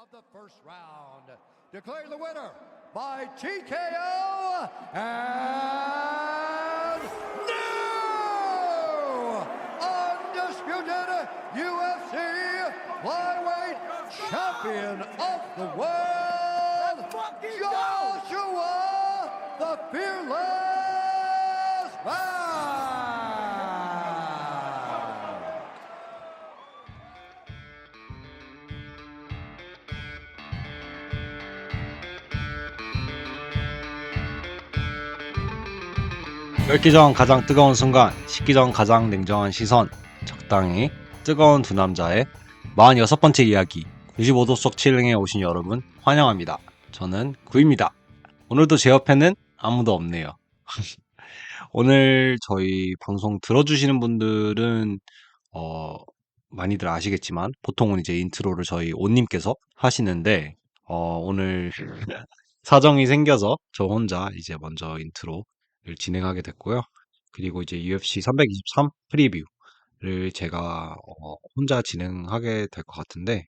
of the first round. Declaring the winner by TKO and new undisputed UFC flyweight champion of the world, Joshua the Fearless Man. 10기 전 가장 뜨거운 순간, 식기 전 가장 냉정한 시선, 적당히 뜨거운 두 남자의 46번째 이야기, 95도 속 칠링에 오신 여러분 환영합니다. 저는 구입니다. 오늘도 제 옆에는 아무도 없네요. 오늘 저희 방송 들어주시는 분들은 많이들 아시겠지만 보통은 이제 인트로를 저희 온님께서 하시는데 오늘 사정이 생겨서 저 혼자 이제 먼저 인트로를 진행하게 됐고요. 그리고 이제 UFC 323 프리뷰를 제가 혼자 진행하게 될 것 같은데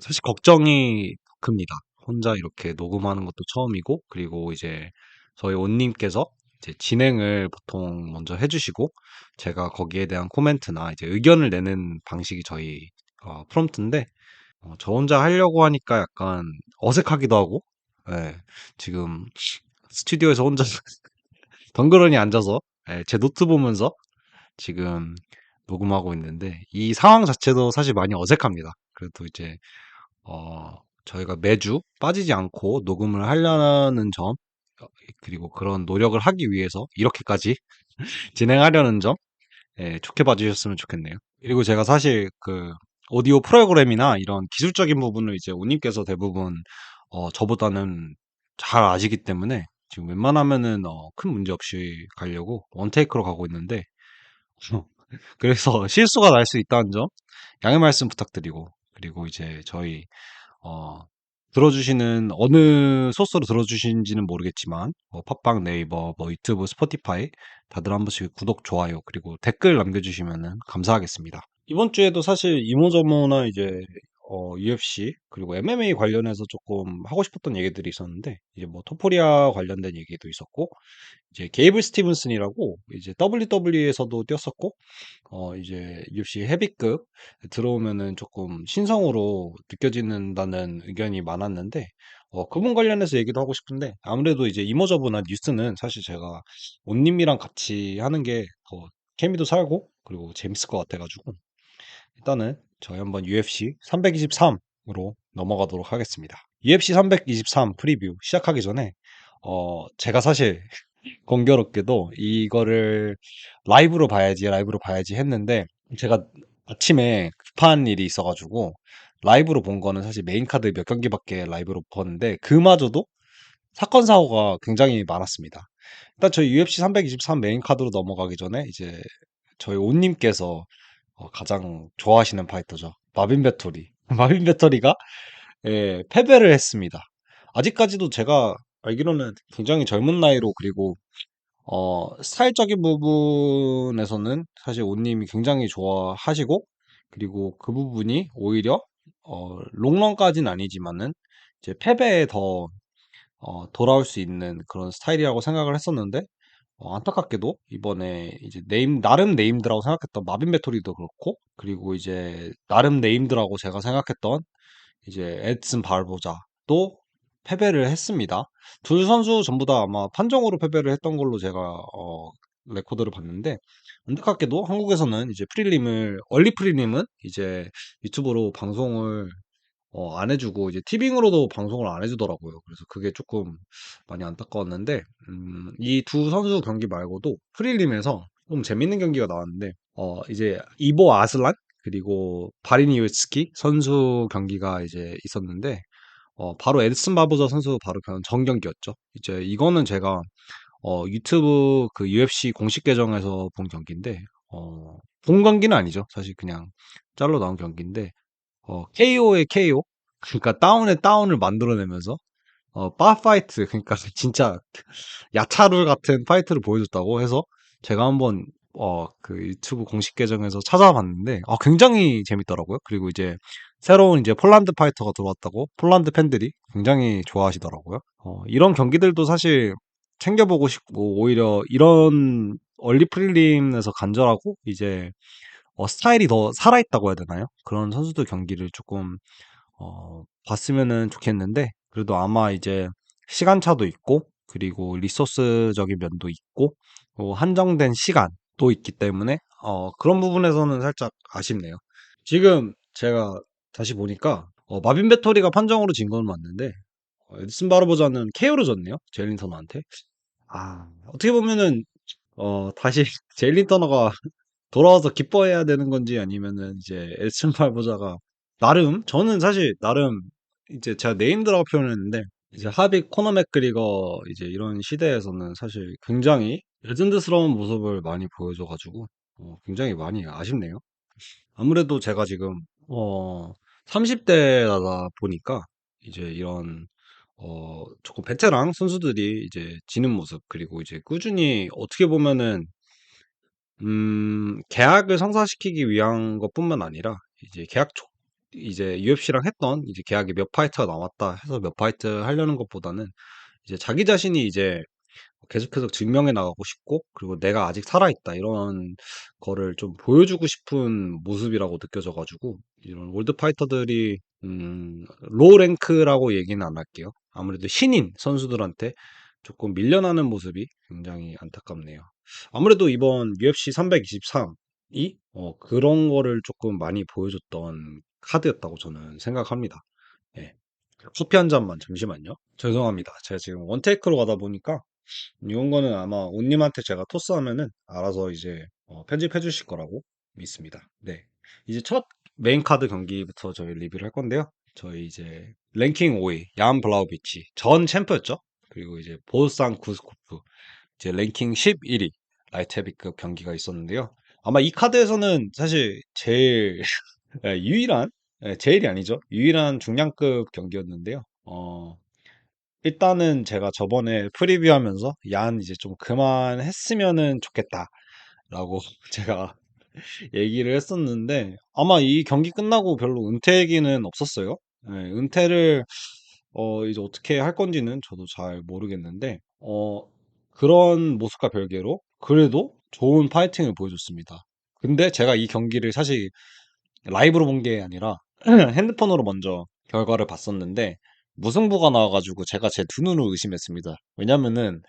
사실 걱정이 큽니다. 혼자 이렇게 녹음하는 것도 처음이고, 그리고 이제 저희 온님께서 이제 진행을 보통 먼저 해주시고, 제가 거기에 대한 코멘트나 이제 의견을 내는 방식이 저희 프롬프트인데, 저 혼자 하려고 하니까 약간 어색하기도 하고, 예, 지금 스튜디오에서 혼자 덩그러니 앉아서 제 노트 보면서 지금 녹음하고 있는데, 이 상황 자체도 사실 많이 어색합니다. 그래도 이제 저희가 매주 빠지지 않고 녹음을 하려는 점, 그리고 그런 노력을 하기 위해서 이렇게까지 진행하려는 점, 좋게 봐주셨으면 좋겠네요. 그리고 제가 사실 그 오디오 프로그램이나 이런 기술적인 부분을 이제 오님께서 대부분 저보다는 잘 아시기 때문에 지금 웬만하면은 큰 문제 없이 가려고 원테이크로 가고 있는데, 그래서 실수가 날 수 있다는 점 양해 말씀 부탁드리고, 그리고 이제 저희 어, 들어주시는 어느 소스로 들어주신지는 모르겠지만 팟빵, 네이버, 유튜브, 스포티파이 다들 한 번씩 구독, 좋아요, 그리고 댓글 남겨주시면 감사하겠습니다. 이번 주에도 사실 이모저모나 이제 UFC 그리고 MMA 관련해서 조금 하고 싶었던 얘기들이 있었는데, 이제 뭐 토포리아 관련된 얘기도 있었고, 이제 게이블 스티븐슨이라고 이제 WWE에서도 뛰었었고, 이제 UFC 헤비급 들어오면은 조금 신성으로 느껴지는다는 의견이 많았는데, 그분 관련해서 얘기도 하고 싶은데, 아무래도 이제 이모저브나 뉴스는 사실 제가 온님이랑 같이 하는 게 더 케미도 살고, 그리고 재밌을 것 같아가지고, 일단은 저희 한번 UFC 323으로 넘어가도록 하겠습니다. UFC 323 프리뷰 시작하기 전에, 제가 사실 공교롭게도 이거를 라이브로 봐야지 했는데, 제가 아침에 급한 일이 있어가지고 라이브로 본 거는 사실 메인카드 몇 경기밖에 라이브로 못 봤는데, 그마저도 사건 사고가 굉장히 많았습니다. 일단 저희 UFC 323 메인카드로 넘어가기 전에 이제 저희 온님께서 가장 좋아하시는 파이터죠. 마빈 배토리. 마빈 배토리가 패배를 했습니다. 아직까지도 제가 알기로는 굉장히 젊은 나이로, 그리고 스타일적인 부분에서는 사실 온님이 굉장히 좋아하시고, 그리고 그 부분이 오히려 롱런까지는 아니지만은 이제 패배에 더 돌아올 수 있는 그런 스타일이라고 생각을 했었는데, 안타깝게도 이번에 이제 나름 네임드라고 생각했던 마빈 배토리도 그렇고, 그리고 이제 나름 네임드라고 제가 생각했던 이제 에드슨 바르보자도 패배를 했습니다. 둘 선수 전부 다 아마 판정으로 패배를 했던 걸로 제가 레코드를 봤는데, 안타깝게도 한국에서는 이제 얼리 프리림은 이제 유튜브로 방송을 안 해주고 이제 티빙으로도 방송을 안 해주더라고요. 그래서 그게 조금 많이 안타까웠는데, 이 두 선수 경기 말고도 프릴림에서 좀 재밌는 경기가 나왔는데, 이제 이보 아슬란 그리고 바리니우스키 선수 경기가 이제 있었는데, 바로 에드슨 바보자 선수 바로 그냥 정경기였죠. 이제 이거는 제가 유튜브 그 UFC 공식 계정에서 본 경기인데, 본 경기는 아니죠. 사실 그냥 짤로 나온 경기인데, KO의 KO, 그러니까 다운의 다운을 만들어내면서 바 파이트, 그러니까 진짜 야차룰 같은 파이트를 보여줬다고 해서 제가 한번 그 유튜브 공식 계정에서 찾아봤는데 굉장히 재밌더라고요. 그리고 이제 새로운 이제 폴란드 파이터가 들어왔다고 폴란드 팬들이 굉장히 좋아하시더라고요. 이런 경기들도 사실 챙겨보고 싶고, 오히려 이런 얼리 프릴림에서 간절하고, 이제, 스타일이 더 살아있다고 해야 되나요? 그런 선수들 경기를 조금, 봤으면은 좋겠는데, 그래도 아마 이제 시간차도 있고, 그리고 리소스적인 면도 있고, 한정된 시간도 있기 때문에, 그런 부분에서는 살짝 아쉽네요. 지금 제가 다시 보니까 마빈 배터리가 판정으로 진 건 맞는데 에디슨 바르보자는 KO로 졌네요. 제일린 터너한테. 어떻게 보면은 다시 제일린 터너가 돌아와서 기뻐해야 되는 건지 아니면은 이제 에디슨 바르보자가 나름 저는 사실 나름 이제 제가 네임드라고 표현했는데 이제 하빅 코너 맥그리거 이제 이런 시대에서는 사실 굉장히 레전드스러운 모습을 많이 보여줘가지고 굉장히 많이 아쉽네요. 아무래도 제가 지금 어 30대다 보니까 이제 이런 조금 베테랑 선수들이 이제 지는 모습 그리고 이제 꾸준히 어떻게 보면은 계약을 성사시키기 위한 것뿐만 아니라 이제 계약 초 이제 UFC랑 했던 이제 계약이 몇 파이트가 남았다 해서 몇 파이트 하려는 것보다는 이제 자기 자신이 이제 계속해서 증명해 나가고 싶고, 그리고 내가 아직 살아있다, 이런 거를 좀 보여주고 싶은 모습이라고 느껴져가지고, 이런 월드파이터들이, 로우 랭크라고 얘기는 안 할게요. 아무래도 신인 선수들한테 조금 밀려나는 모습이 굉장히 안타깝네요. 아무래도 이번 UFC 323이, 그런 거를 조금 많이 보여줬던 카드였다고 저는 생각합니다. 예. 커피 한 잔만 잠시만요. 죄송합니다. 제가 지금 원테이크로 가다 보니까 이런 거는 아마 온님한테 제가 토스하면은 알아서 이제 편집해 주실 거라고 믿습니다. 네. 이제 첫 메인 카드 경기부터 저희 리뷰를 할 건데요. 저희 이제 랭킹 5위 얀 블라우비치 전 챔프였죠. 그리고 이제 보스상 구스코프 이제 랭킹 11위 라이트 헤비급 경기가 있었는데요. 아마 이 카드에서는 사실 제일 유일한 제일이 아니죠. 유일한 중량급 경기였는데요. 일단은 제가 저번에 프리뷰하면서 얀 이제 좀 그만했으면은 좋겠다라고 제가 얘기를 했었는데 아마 이 경기 끝나고 별로 은퇴 얘기는 없었어요. 네, 은퇴를 이제 어떻게 할 건지는 저도 잘 모르겠는데 그런 모습과 별개로 그래도 좋은 파이팅을 보여줬습니다. 근데 제가 이 경기를 사실 라이브로 본 게 아니라 핸드폰으로 먼저 결과를 봤었는데 무승부가 나와가지고 제가 제 두 눈을 의심했습니다. 왜냐면은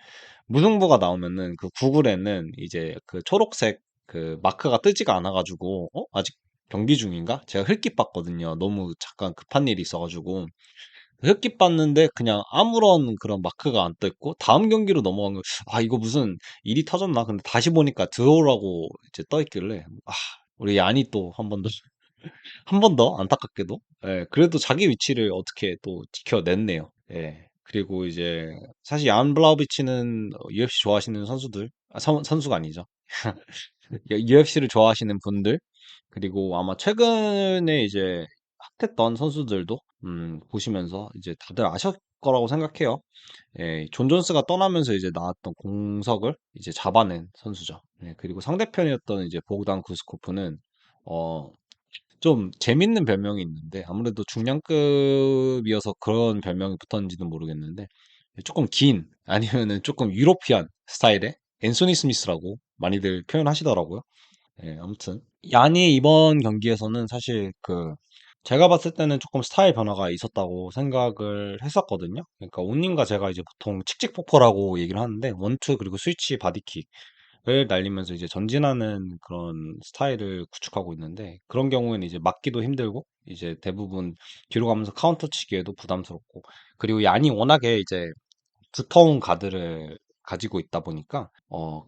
무승부가 나오면은 그 구글에는 이제 그 초록색 그 마크가 뜨지가 않아가지고 아직 경기 중인가? 제가 흑깃 봤거든요. 너무 잠깐 급한 일이 있어가지고 흑깃 봤는데 그냥 아무런 그런 마크가 안 떠 있고 다음 경기로 넘어간 거 이거 무슨 일이 터졌나? 근데 다시 보니까 드로우라고 이제 떠 있길래 우리 얀이 또 한 번 더 안타깝게도 그래도 자기 위치를 어떻게 또 지켜냈네요. 예. 그리고 이제 사실 얀 블라우비치는 UFC 좋아하시는 선수들 선수가 아니죠. UFC를 좋아하시는 분들 그리고 아마 최근에 이제 핫했던 선수들도 보시면서 이제 다들 아실 거라고 생각해요. 예, 존 존스가 떠나면서 이제 나왔던 공석을 이제 잡아낸 선수죠. 예, 그리고 상대편이었던 이제 보그단 구스코프는 어, 좀 재밌는 별명이 있는데 아무래도 중량급이어서 그런 별명이 붙었는지는 모르겠는데 조금 긴 아니면은 조금 유로피안 스타일의 앤소니 스미스라고 많이들 표현하시더라고요. 예, 아무튼 얀이 이번 경기에서는 사실 그 제가 봤을 때는 조금 스타일 변화가 있었다고 생각을 했었거든요. 그러니까 온님과 제가 이제 보통 칙칙폭포라고 얘기를 하는데 원투 그리고 스위치 바디킥 을 날리면서 이제 전진하는 그런 스타일을 구축하고 있는데 그런 경우에는 이제 막기도 힘들고 이제 대부분 뒤로 가면서 카운터 치기에도 부담스럽고 그리고 얀이 워낙에 이제 두터운 가드를 가지고 있다 보니까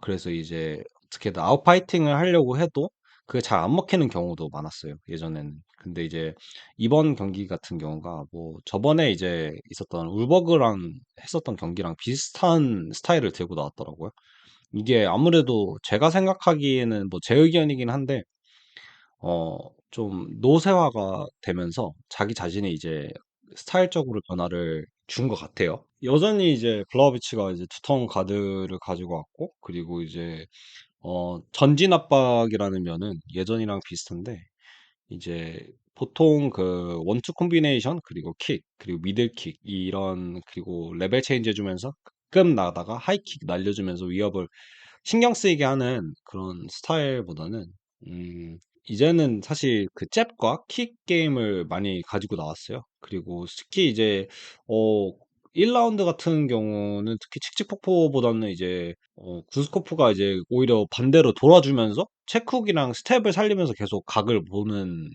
그래서 이제 어떻게든 아웃파이팅을 하려고 해도 그게 잘 안 먹히는 경우도 많았어요 예전에는. 근데 이제 이번 경기 같은 경우가 뭐 저번에 이제 있었던 울버그랑 했었던 경기랑 비슷한 스타일을 들고 나왔더라고요. 이게 아무래도 제가 생각하기에는 뭐 제 의견이긴 한데, 좀 노쇠화가 되면서 자기 자신이 이제 스타일적으로 변화를 준 것 같아요. 여전히 이제 블라우비치가 이제 두터운 가드를 가지고 왔고, 그리고 이제, 전진 압박이라는 면은 예전이랑 비슷한데, 이제 보통 그 원투 콤비네이션 그리고 킥 그리고 미들킥 이런 그리고 레벨 체인지 해주면서 가끔 나다가 하이킥 날려주면서 위협을 신경 쓰이게 하는 그런 스타일보다는 음, 이제는 사실 그 잽과 킥 게임을 많이 가지고 나왔어요. 그리고 특히 이제 어 1라운드 같은 경우는 특히 칙칙폭포보다는 이제 구스코프가 이제 오히려 반대로 돌아주면서 체쿡이랑 스텝을 살리면서 계속 각을 보는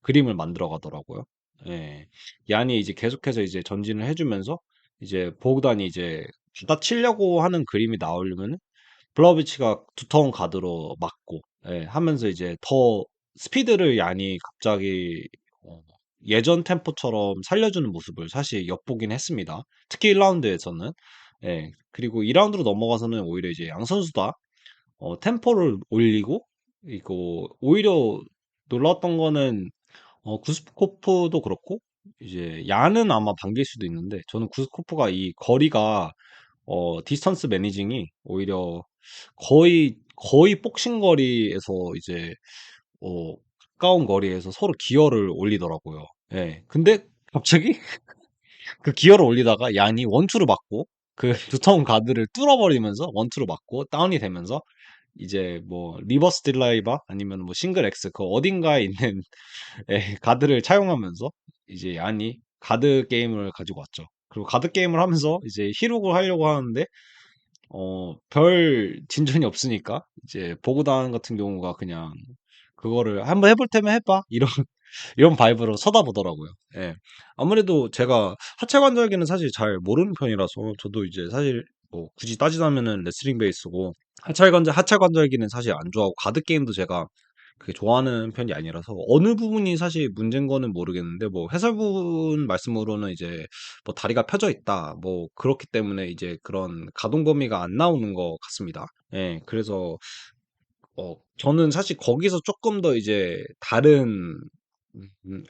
그림을 만들어 가더라고요. 예. 얀이 이제 계속해서 이제 전진을 해주면서 이제 보그단이 이제 받아치려고 하는 그림이 나오려면 블라우비치가 두터운 가드로 막고 예, 하면서 이제 더 스피드를 얀이 갑자기 어, 예전 템포처럼 살려주는 모습을 사실 엿보긴 했습니다. 특히 1라운드에서는 예, 그리고 2라운드로 넘어가서는 오히려 이제 양 선수 다 템포를 올리고 이거 오히려 놀랐던 거는 구스코프도 그렇고 이제 얀은 아마 반길 수도 있는데 저는 구스코프가 이 거리가 디스턴스 매니징이 오히려 거의 복싱 거리에서 이제 어 가까운 거리에서 서로 기어를 올리더라고요. 예. 근데 갑자기 그 기어를 올리다가 얀이 원투를 맞고 그 두터운 가드를 뚫어버리면서 원투를 맞고 다운이 되면서 이제 뭐 리버스 딜라이바 아니면 뭐 싱글 X 그 어딘가에 있는 예, 가드를 차용하면서 이제 얀이 가드 게임을 가지고 왔죠. 그리고 가드 게임을 하면서 이제 히룩을 하려고 하는데 별 진전이 없으니까 이제 보그단 같은 경우가 그냥 그거를 한번 해볼 테면 해봐 이런 이런 바이브로 쳐다보더라고요. 예. 아무래도 제가 하체 관절기는 사실 잘 모르는 편이라서 저도 이제 사실 뭐 굳이 따지자면은 레슬링 베이스고 하체 관절기는 사실 안 좋아하고 가드 게임도 제가 그게 좋아하는 편이 아니라서 어느 부분이 사실 문제인 거는 모르겠는데 뭐 해설분 말씀으로는 이제 뭐 다리가 펴져 있다 뭐 그렇기 때문에 이제 그런 가동 범위가 안 나오는 것 같습니다. 예, 그래서 저는 사실 거기서 조금 더 이제 다른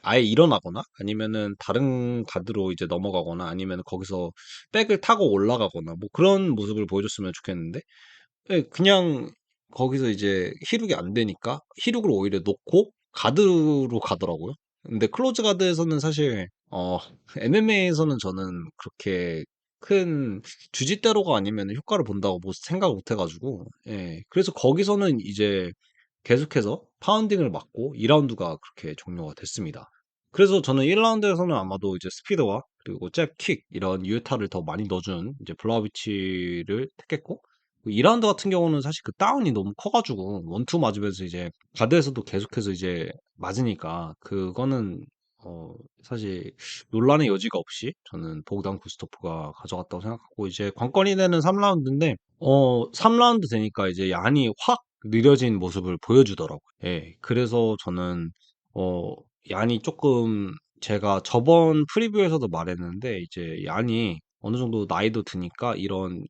아예 일어나거나 아니면은 다른 가드로 이제 넘어가거나 아니면 거기서 백을 타고 올라가거나 뭐 그런 모습을 보여줬으면 좋겠는데 예, 그냥 거기서 이제 히룩이 안 되니까 히룩을 오히려 놓고 가드로 가더라고요. 근데 클로즈 가드에서는 사실 MMA에서는 저는 그렇게 큰 주짓대로가 아니면 효과를 본다고 뭐 생각을 못 해가지고 예, 그래서 거기서는 이제 계속해서 파운딩을 맞고 2라운드가 그렇게 종료가 됐습니다. 그래서 저는 1라운드에서는 아마도 이제 스피드와 그리고 잽, 킥 이런 유효타를 더 많이 넣어준 이제 블라우비치를 택했고 2라운드 같은 경우는 사실 그 다운이 너무 커가지고 원투 맞으면서 이제 가드에서도 계속해서 이제 맞으니까 그거는 사실 논란의 여지가 없이 저는 보그단 구스토프가 가져갔다고 생각하고 이제 관건이 되는 3라운드인데 3라운드 되니까 이제 얀이 확 느려진 모습을 보여주더라고요. 예. 그래서 저는 어 얀이 조금 제가 저번 프리뷰에서도 말했는데 이제 얀이 어느 정도 나이도 드니까 이런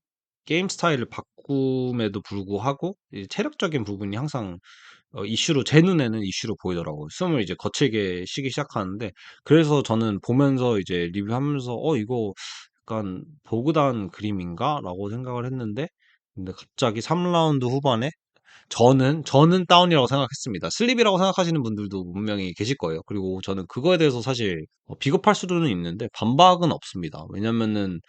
게임 스타일을 바꿈에도 불구하고 이 체력적인 부분이 항상 이슈로 제 눈에는 이슈로 보이더라고요. 숨을 이제 거칠게 쉬기 시작하는데 그래서 저는 보면서 이제 리뷰하면서 이거 약간 보그단 그림인가라고 생각을 했는데 근데 갑자기 3라운드 후반에 저는 다운이라고 생각했습니다. 슬립이라고 생각하시는 분들도 분명히 계실 거예요. 그리고 저는 그거에 대해서 사실 비겁할 수는 있는데 반박은 없습니다. 왜냐면은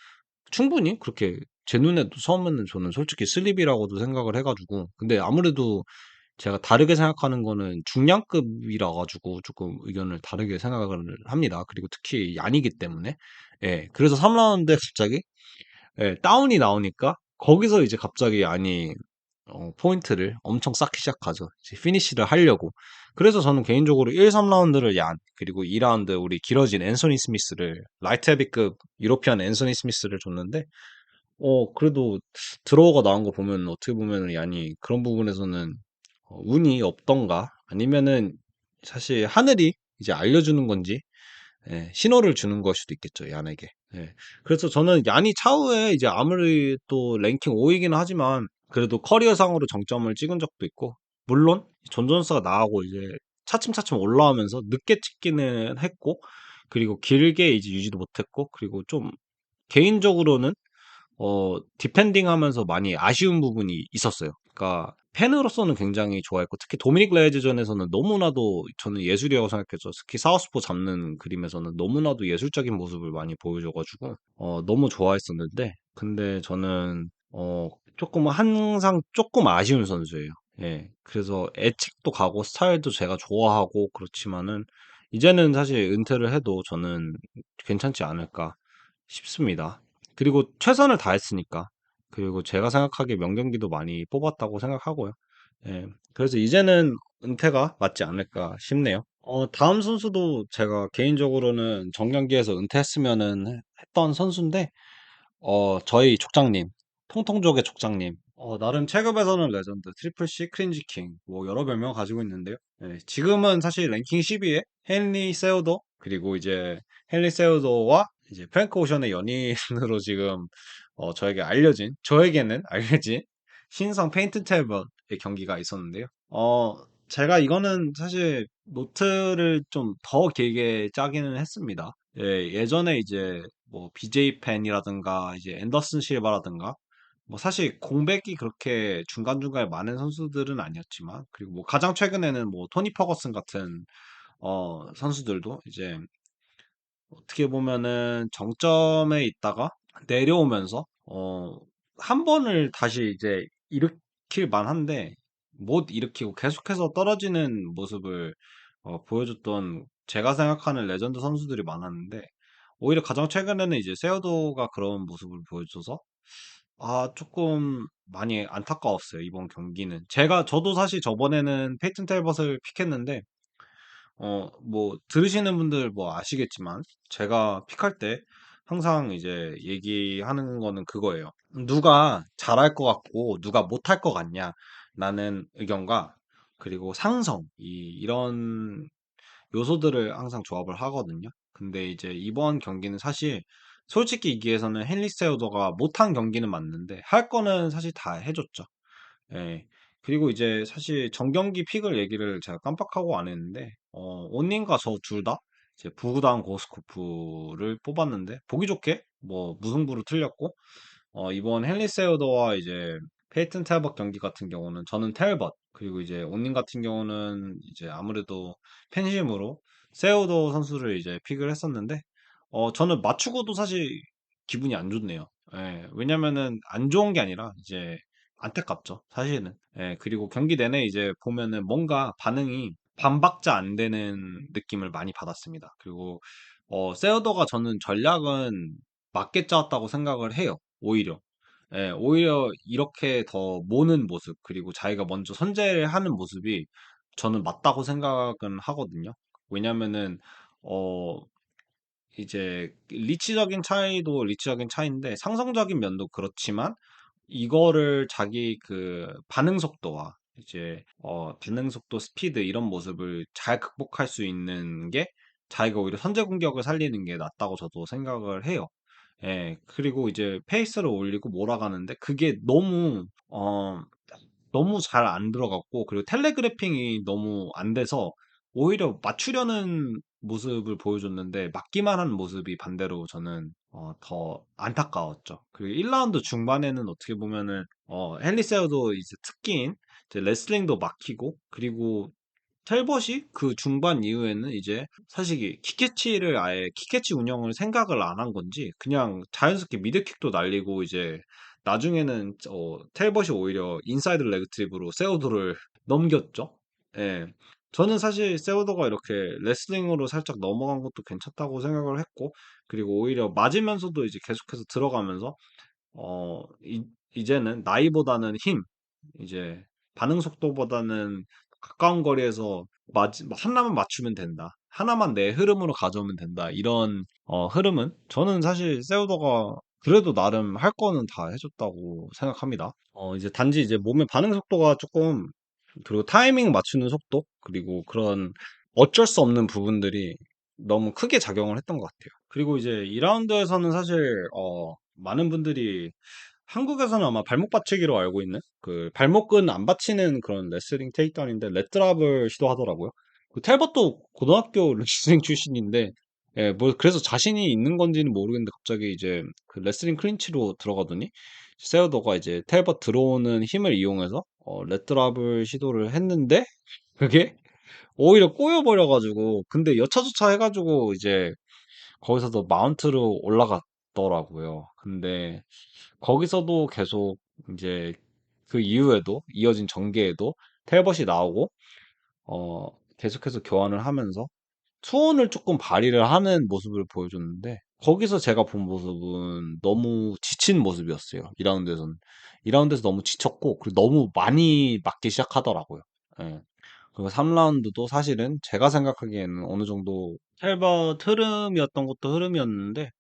충분히 그렇게 제 눈에도 처음에는 저는 솔직히 슬립이라고도 생각을 해가지고 근데 아무래도 제가 다르게 생각하는 거는 중량급이라 가지고 조금 의견을 다르게 생각을 합니다. 그리고 특히 얀이기 때문에 예 그래서 3라운드에 갑자기 예, 다운이 나오니까 거기서 이제 갑자기 얀이 포인트를 엄청 쌓기 시작하죠. 이제 피니시를 하려고. 그래서 저는 개인적으로 1, 3라운드를 얀, 그리고 2라운드 우리 길어진 앤소니 스미스를, 라이트 헤비급 유로피안 앤소니 스미스를 줬는데, 그래도 드로우가 나온 거 보면 어떻게 보면 얀이 그런 부분에서는 운이 없던가, 아니면은 사실 하늘이 이제 알려주는 건지, 예, 신호를 주는 걸 수도 있겠죠, 얀에게. 예. 그래서 저는 얀이 차후에 이제 아무리 또 랭킹 5위기는 하지만 그래도 커리어상으로 정점을 찍은 적도 있고, 물론 존 존스가 나가고 이제 차츰차츰 올라오면서 늦게 찍기는 했고, 그리고 길게 이제 유지도 못했고, 그리고 좀 개인적으로는 디펜딩 하면서 많이 아쉬운 부분이 있었어요. 그러니까 팬으로서는 굉장히 좋아했고, 특히 도미닉 레이즈전에서는 너무나도 저는 예술이라고 생각했죠. 특히 사우스포 잡는 그림에서는 너무나도 예술적인 모습을 많이 보여줘가지고, 너무 좋아했었는데, 근데 저는, 조금 항상 조금 아쉬운 선수예요. 예. 그래서 애착도 가고 스타일도 제가 좋아하고 그렇지만은, 이제는 사실 은퇴를 해도 저는 괜찮지 않을까 싶습니다. 그리고 최선을 다했으니까. 그리고 제가 생각하기에 명경기도 많이 뽑았다고 생각하고요. 예. 그래서 이제는 은퇴가 맞지 않을까 싶네요. 다음 선수도 제가 개인적으로는 정경기에서 은퇴했으면은 했던 선수인데, 저희 족장님, 통통족의 족장님, 나름 체급에서는 레전드, 트리플 C, 크린지 킹, 뭐 여러 별명 가지고 있는데요. 예, 지금은 사실 랭킹 10위에 헨리 세우도, 그리고 이제 헨리 세우도와 이제 프랭크 오션의 연인으로 지금 저에게는 알려진 신성 페인트 텔버의 경기가 있었는데요. 제가 이거는 사실 노트를 좀 더 길게 짜기는 했습니다. 예, 예전에 이제 뭐 BJ 펜이라든가 이제 앤더슨 실바라든가 뭐 사실 공백이 그렇게 중간중간에 많은 선수들은 아니었지만, 그리고 뭐 가장 최근에는 뭐 토니 퍼거슨 같은 선수들도 이제 어떻게 보면은 정점에 있다가 내려오면서 한 번을 다시 이제 일으킬 만한데 못 일으키고 계속해서 떨어지는 모습을 보여줬던, 제가 생각하는 레전드 선수들이 많았는데, 오히려 가장 최근에는 이제 세어도가 그런 모습을 보여줘서 조금 많이 안타까웠어요, 이번 경기는. 저도 사실 저번에는 페이튼 텔벗을 픽했는데, 뭐, 들으시는 분들 뭐 아시겠지만, 제가 픽할 때 항상 이제 얘기하는 거는 그거예요. 누가 잘할 것 같고, 누가 못할 것 같냐, 라는 의견과, 그리고 상성, 이런 요소들을 항상 조합을 하거든요. 근데 이제 이번 경기는 사실, 솔직히 이기에서는 헨리 세우더가 못한 경기는 맞는데, 할 거는 사실 다 해줬죠. 예. 그리고 이제 사실 정경기 픽을 얘기를 제가 깜빡하고 안 했는데, 온님과 저 둘 다 이제 부구단 고스코프를 뽑았는데, 보기 좋게 뭐 무승부로 틀렸고, 이번 헨리 세우더와 이제 페이튼 텔벗 경기 같은 경우는 저는 텔벗, 그리고 이제 온님 같은 경우는 이제 아무래도 팬심으로 세우더 선수를 이제 픽을 했었는데, 저는 맞추고도 사실 기분이 안 좋네요. 예, 왜냐면은 안 좋은 게 아니라 이제 안타깝죠, 사실은. 예, 그리고 경기 내내 이제 보면은 뭔가 반응이 반박자 안 되는 느낌을 많이 받았습니다. 그리고 세우더가 저는 전략은 맞게 짜왔다고 생각을 해요. 오히려. 예, 오히려 이렇게 더 모는 모습, 그리고 자기가 먼저 선제를 하는 모습이 저는 맞다고 생각은 하거든요. 왜냐면은, 어, 이제, 리치적인 차이도 리치적인 차이인데, 상성적인 면도 그렇지만, 이거를 자기 그 반응 속도와 이제 반응 속도, 스피드 이런 모습을 잘 극복할 수 있는 게 자기가 오히려 선제 공격을 살리는 게 낫다고 저도 생각을 해요. 예, 그리고 이제 페이스를 올리고 몰아가는데 그게 너무 잘 안 들어갔고, 그리고 텔레그래핑이 너무 안 돼서 오히려 맞추려는 모습을 보여줬는데 맞기만 한 모습이 반대로 저는 더 안타까웠죠. 그리고 1라운드 중반에는 어떻게 보면은 헨리세어도 이제 특기인 이제 레슬링도 막히고, 그리고 텔벗이 그 중반 이후에는 이제 사실 킥캐치를 아예 킥캐치 운영을 생각을 안 한 건지 그냥 자연스럽게 미드킥도 날리고, 이제 나중에는 텔벗이 오히려 인사이드 레그 트립으로 세우도를 넘겼죠. 예. 저는 사실 세우도가 이렇게 레슬링으로 살짝 넘어간 것도 괜찮다고 생각을 했고, 그리고 오히려 맞으면서도 이제 계속해서 들어가면서 이제는 나이보다는 힘, 이제 반응 속도보다는 가까운 거리에서 하나만 맞추면 된다, 하나만 내 흐름으로 가져오면 된다, 이런 흐름은 저는 사실 세우더가 그래도 나름 할 거는 다 해줬다고 생각합니다. 이제 단지 이제 몸의 반응 속도가 조금, 그리고 타이밍 맞추는 속도, 그리고 그런 어쩔 수 없는 부분들이 너무 크게 작용을 했던 것 같아요. 그리고 이제 2라운드에서는 사실 많은 분들이 한국에서는 아마 발목 받치기로 알고 있는, 그 발목은 안 받치는 그런 레슬링 테이크다운인데 레트랍을 시도하더라고요. 그 텔버도 고등학교 레슬링 출신인데 예, 뭐 그래서 자신이 있는 건지는 모르겠는데 갑자기 이제 그 레슬링 클린치로 들어가더니 세우더가 이제 텔버 들어오는 힘을 이용해서 레트랍을 시도를 했는데 그게 오히려 꼬여버려가지고 근데 여차저차 해가지고 이제 거기서도 마운트로 올라갔더라고요. 근데 거기서도 계속 이제 그 이후에도 이어진 전개에도 텔벗이 나오고 어 계속해서 교환을 하면서 투혼을 조금 발휘를 하는 모습을 보여줬는데 거기서 제가 본 모습은 너무 지친 모습이었어요. 2라운드에서는. 2라운드에서 너무 지쳤고 그리고 너무 많이 맞기 시작하더라고요. 예. 그리고 3라운드도 사실은 제가 생각하기에는 어느 정도 텔버 흐름이었던 것도 흐름이었는데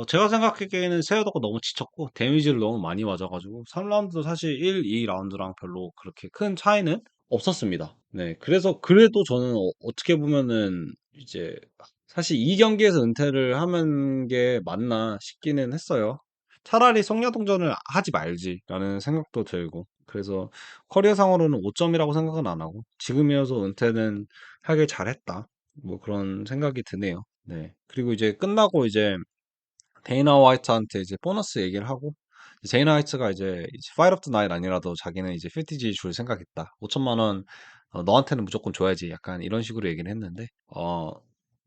제가 생각하기에는 세어도가 너무 지쳤고 데미지를 너무 많이 맞아가지고 3라운드도 사실 1, 2라운드랑 별로 그렇게 큰 차이는 없었습니다. 네, 그래서 그래도 저는 어떻게 보면은 이제 사실 이 경기에서 은퇴를 하는 게 맞나 싶기는 했어요. 차라리 성녀동전을 하지 말지라는 생각도 들고 그래서 커리어상으로는 5점이라고 생각은 안 하고 지금이어서 은퇴는 하길 잘했다. 뭐 그런 생각이 드네요. 네. 그리고 이제 끝나고 이제 데이나 화이트한테 이제 보너스 얘기를 하고 데이나 화이트가 이제 파이트 오브 더 나잇 아니라도 자기는 이제 50G 줄 생각 있다. 5천만 원 너한테는 무조건 줘야지. 약간 이런 식으로 얘기를 했는데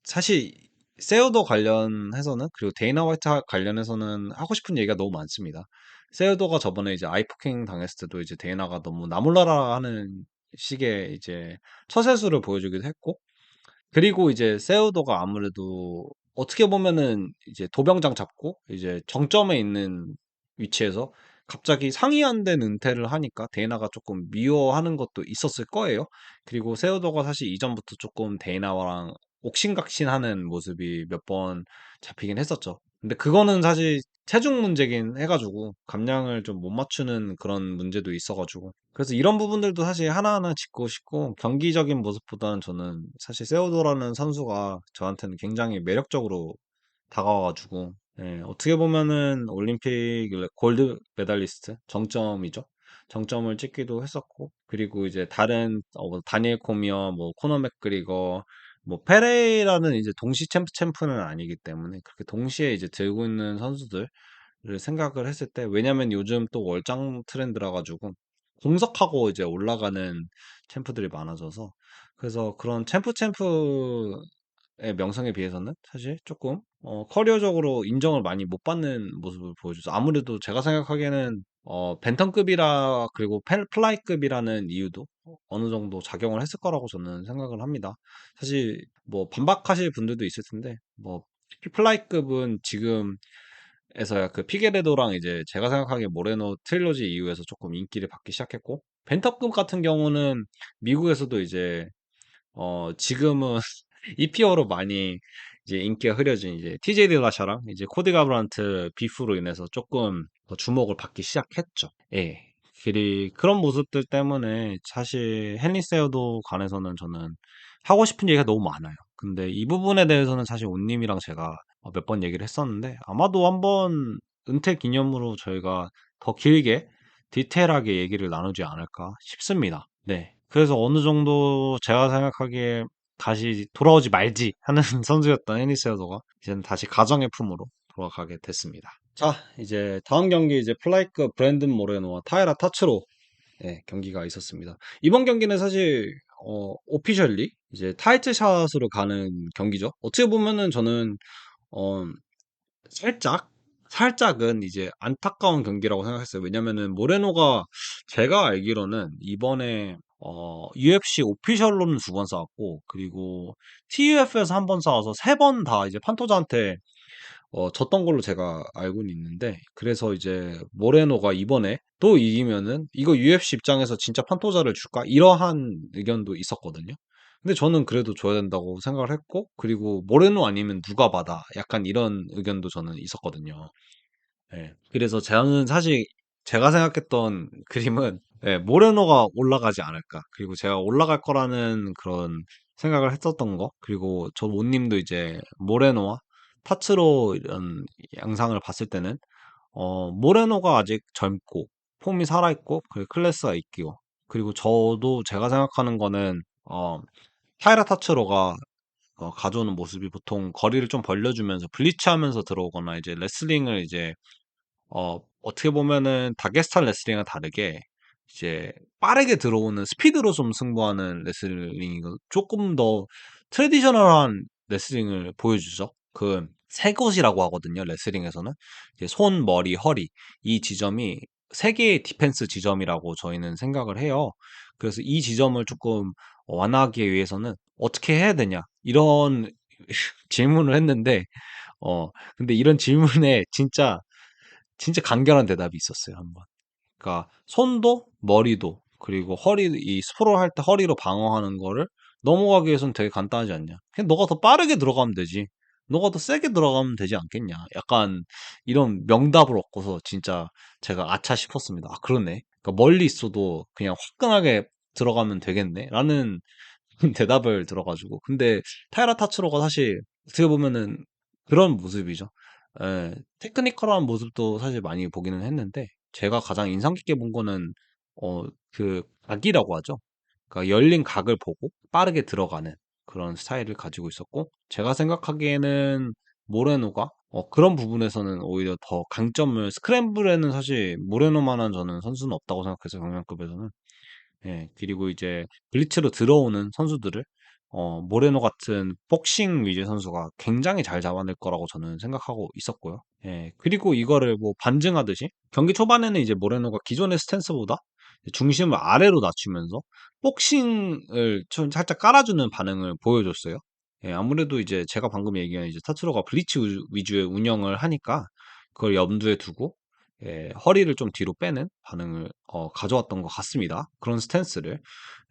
사실 세우도 관련해서는 그리고 데이나 화이트 관련해서는 하고 싶은 얘기가 너무 많습니다. 세우도가 저번에 이제 아이포킹 당했을 때도 이제 데이나가 너무 나몰라라 하는 식의 이제 처세술을 보여주기도 했고 그리고 이제 세우도가 아무래도 어떻게 보면은 이제 도병장 잡고 이제 정점에 있는 위치에서 갑자기 상이 안 된 은퇴를 하니까 데이나가 조금 미워하는 것도 있었을 거예요. 그리고 세우도가 사실 이전부터 조금 데이나랑 옥신각신하는 모습이 몇 번 잡히긴 했었죠. 근데 그거는 사실 체중 문제긴 해가지고 감량을 좀 못 맞추는 그런 문제도 있어가지고 그래서 이런 부분들도 사실 하나하나 짚고 싶고 경기적인 모습보다는 저는 사실 세오도라는 선수가 저한테는 굉장히 매력적으로 다가와가지고 어떻게 보면은 올림픽 골드 메달리스트 정점이죠. 정점을 찍기도 했었고 그리고 이제 다른 다니엘 코미어 뭐 코너 맥그리거 뭐 페레이라는 이제 동시 챔프는 아니기 때문에 그렇게 동시에 이제 들고 있는 선수들을 생각을 했을 때 왜냐면 요즘 또 월장 트렌드라 가지고 공석하고 이제 올라가는 챔프들이 많아져서 그래서 그런 챔프의 명성에 비해서는 사실 조금 커리어적으로 인정을 많이 못 받는 모습을 보여줘서 아무래도 제가 생각하기에는 벤턴급이라 그리고 플라이급이라는 이유도 어느 정도 작용을 했을 거라고 저는 생각을 합니다. 사실 뭐 반박하실 분들도 있을 텐데 뭐 플라이급은 지금에서야 그 피게레도랑 이제 제가 생각하기에 모레노 트릴로지 이후에서 조금 인기를 받기 시작했고 벤터급 같은 경우는 미국에서도 이제 지금은 EPO로 많이 이제 인기가 흐려진 이제 TJ 딜라샤랑 이제 코디 가브란트 비프로 인해서 조금 더 주목을 받기 시작했죠. 예. 그런 모습들 때문에 사실 헨리 세어도 관해서는 저는 하고 싶은 얘기가 너무 많아요. 근데 이 부분에 대해서는 사실 온님이랑 제가 몇 번 얘기를 했었는데 아마도 한번 은퇴 기념으로 저희가 더 길게 디테일하게 얘기를 나누지 않을까 싶습니다. 네. 그래서 어느 정도 제가 생각하기에 다시 돌아오지 말지 하는 선수였던 헤니 세어도가 이제는 다시 가정의 품으로 돌아가게 됐습니다. 자, 이제 다음 경기 이제 플라이크 브랜든 모레노와 타이라 타츠로 경기가 있었습니다. 이번 경기는 사실 오피셜리 이제 타이틀샷으로 가는 경기죠. 어떻게 보면은 저는 어, 살짝은 이제 안타까운 경기라고 생각했어요. 왜냐면은 모레노가 제가 알기로는 이번에 UFC 오피셜로는 2번 싸웠고 그리고 TUF에서 1번 싸워서 3번 다 이제 판토자한테 졌던 걸로 제가 알고는 있는데 그래서 이제 모레노가 이번에 또 이기면은 이거 UFC 입장에서 진짜 판토자를 줄까? 이러한 의견도 있었거든요. 근데 저는 그래도 줘야 된다고 생각을 했고 그리고 모레노 아니면 누가 받아? 약간 이런 의견도 저는 있었거든요. 예. 그래서 저는 사실 제가 생각했던 그림은 모레노가 올라가지 않을까. 그리고 제가 올라갈 거라는 그런 생각을 했었던 거. 그리고 저 모님도 이제 모레노와 타츠로 이런 양상을 봤을 때는 모레노가 아직 젊고 폼이 살아있고 그리고 클래스가 있고 그리고 저도 제가 생각하는 거는 타이라 타츠로가 가져오는 모습이 보통 거리를 좀 벌려주면서 블리츠하면서 들어오거나 이제 레슬링을 이제 어떻게 보면은 다게스탄 레슬링과 다르게 이제 빠르게 들어오는 스피드로 좀 승부하는 레슬링이고 조금 더 트레디셔널한 레슬링을 보여주죠. 그 세 곳이라고 하거든요. 레슬링에서는 이제 손, 머리, 허리 이 지점이 세 개의 디펜스 지점이라고 저희는 생각을 해요. 그래서 이 지점을 조금 완화하기 위해서는 어떻게 해야 되냐 이런 질문을 했는데 근데 이런 질문에 진짜 간결한 대답이 있었어요, 한 번. 그러니까 손도 머리도 그리고 허리 이 스프롤 할 때 허리로 방어하는 거를 넘어가기 위해서는 되게 간단하지 않냐. 그냥 너가 더 빠르게 들어가면 되지. 너가 더 세게 들어가면 되지 않겠냐. 약간 이런 명답을 얻고서 진짜 제가 아차 싶었습니다. 아, 그러네. 그러니까 멀리 있어도 그냥 화끈하게 들어가면 되겠네. 라는 대답을 들어가지고. 근데 타이라 타츠로가 사실 어떻게 보면은 그런 모습이죠. 예, 테크니컬한 모습도 사실 많이 보기는 했는데 제가 가장 인상 깊게 본 거는 그 각이라고 하죠. 그러니까 열린 각을 보고 빠르게 들어가는 그런 스타일을 가지고 있었고 제가 생각하기에는 모레노가 그런 부분에서는 오히려 더 강점을 스크램블에는 사실 모레노만한 저는 선수는 없다고 생각해서 경량급에서는 그리고 이제 블리츠로 들어오는 선수들을 모레노 같은 복싱 위주 선수가 굉장히 잘 잡아낼 거라고 저는 생각하고 있었고요. 그리고 이거를 뭐 반증하듯이 경기 초반에는 이제 모레노가 기존의 스탠스보다 중심을 아래로 낮추면서 복싱을 좀 살짝 깔아주는 반응을 보여줬어요. 아무래도 이제 제가 방금 얘기한 이제 타츠로가 블리츠 위주의 운영을 하니까 그걸 염두에 두고 허리를 좀 뒤로 빼는 반응을 가져왔던 것 같습니다. 그런 스탠스를.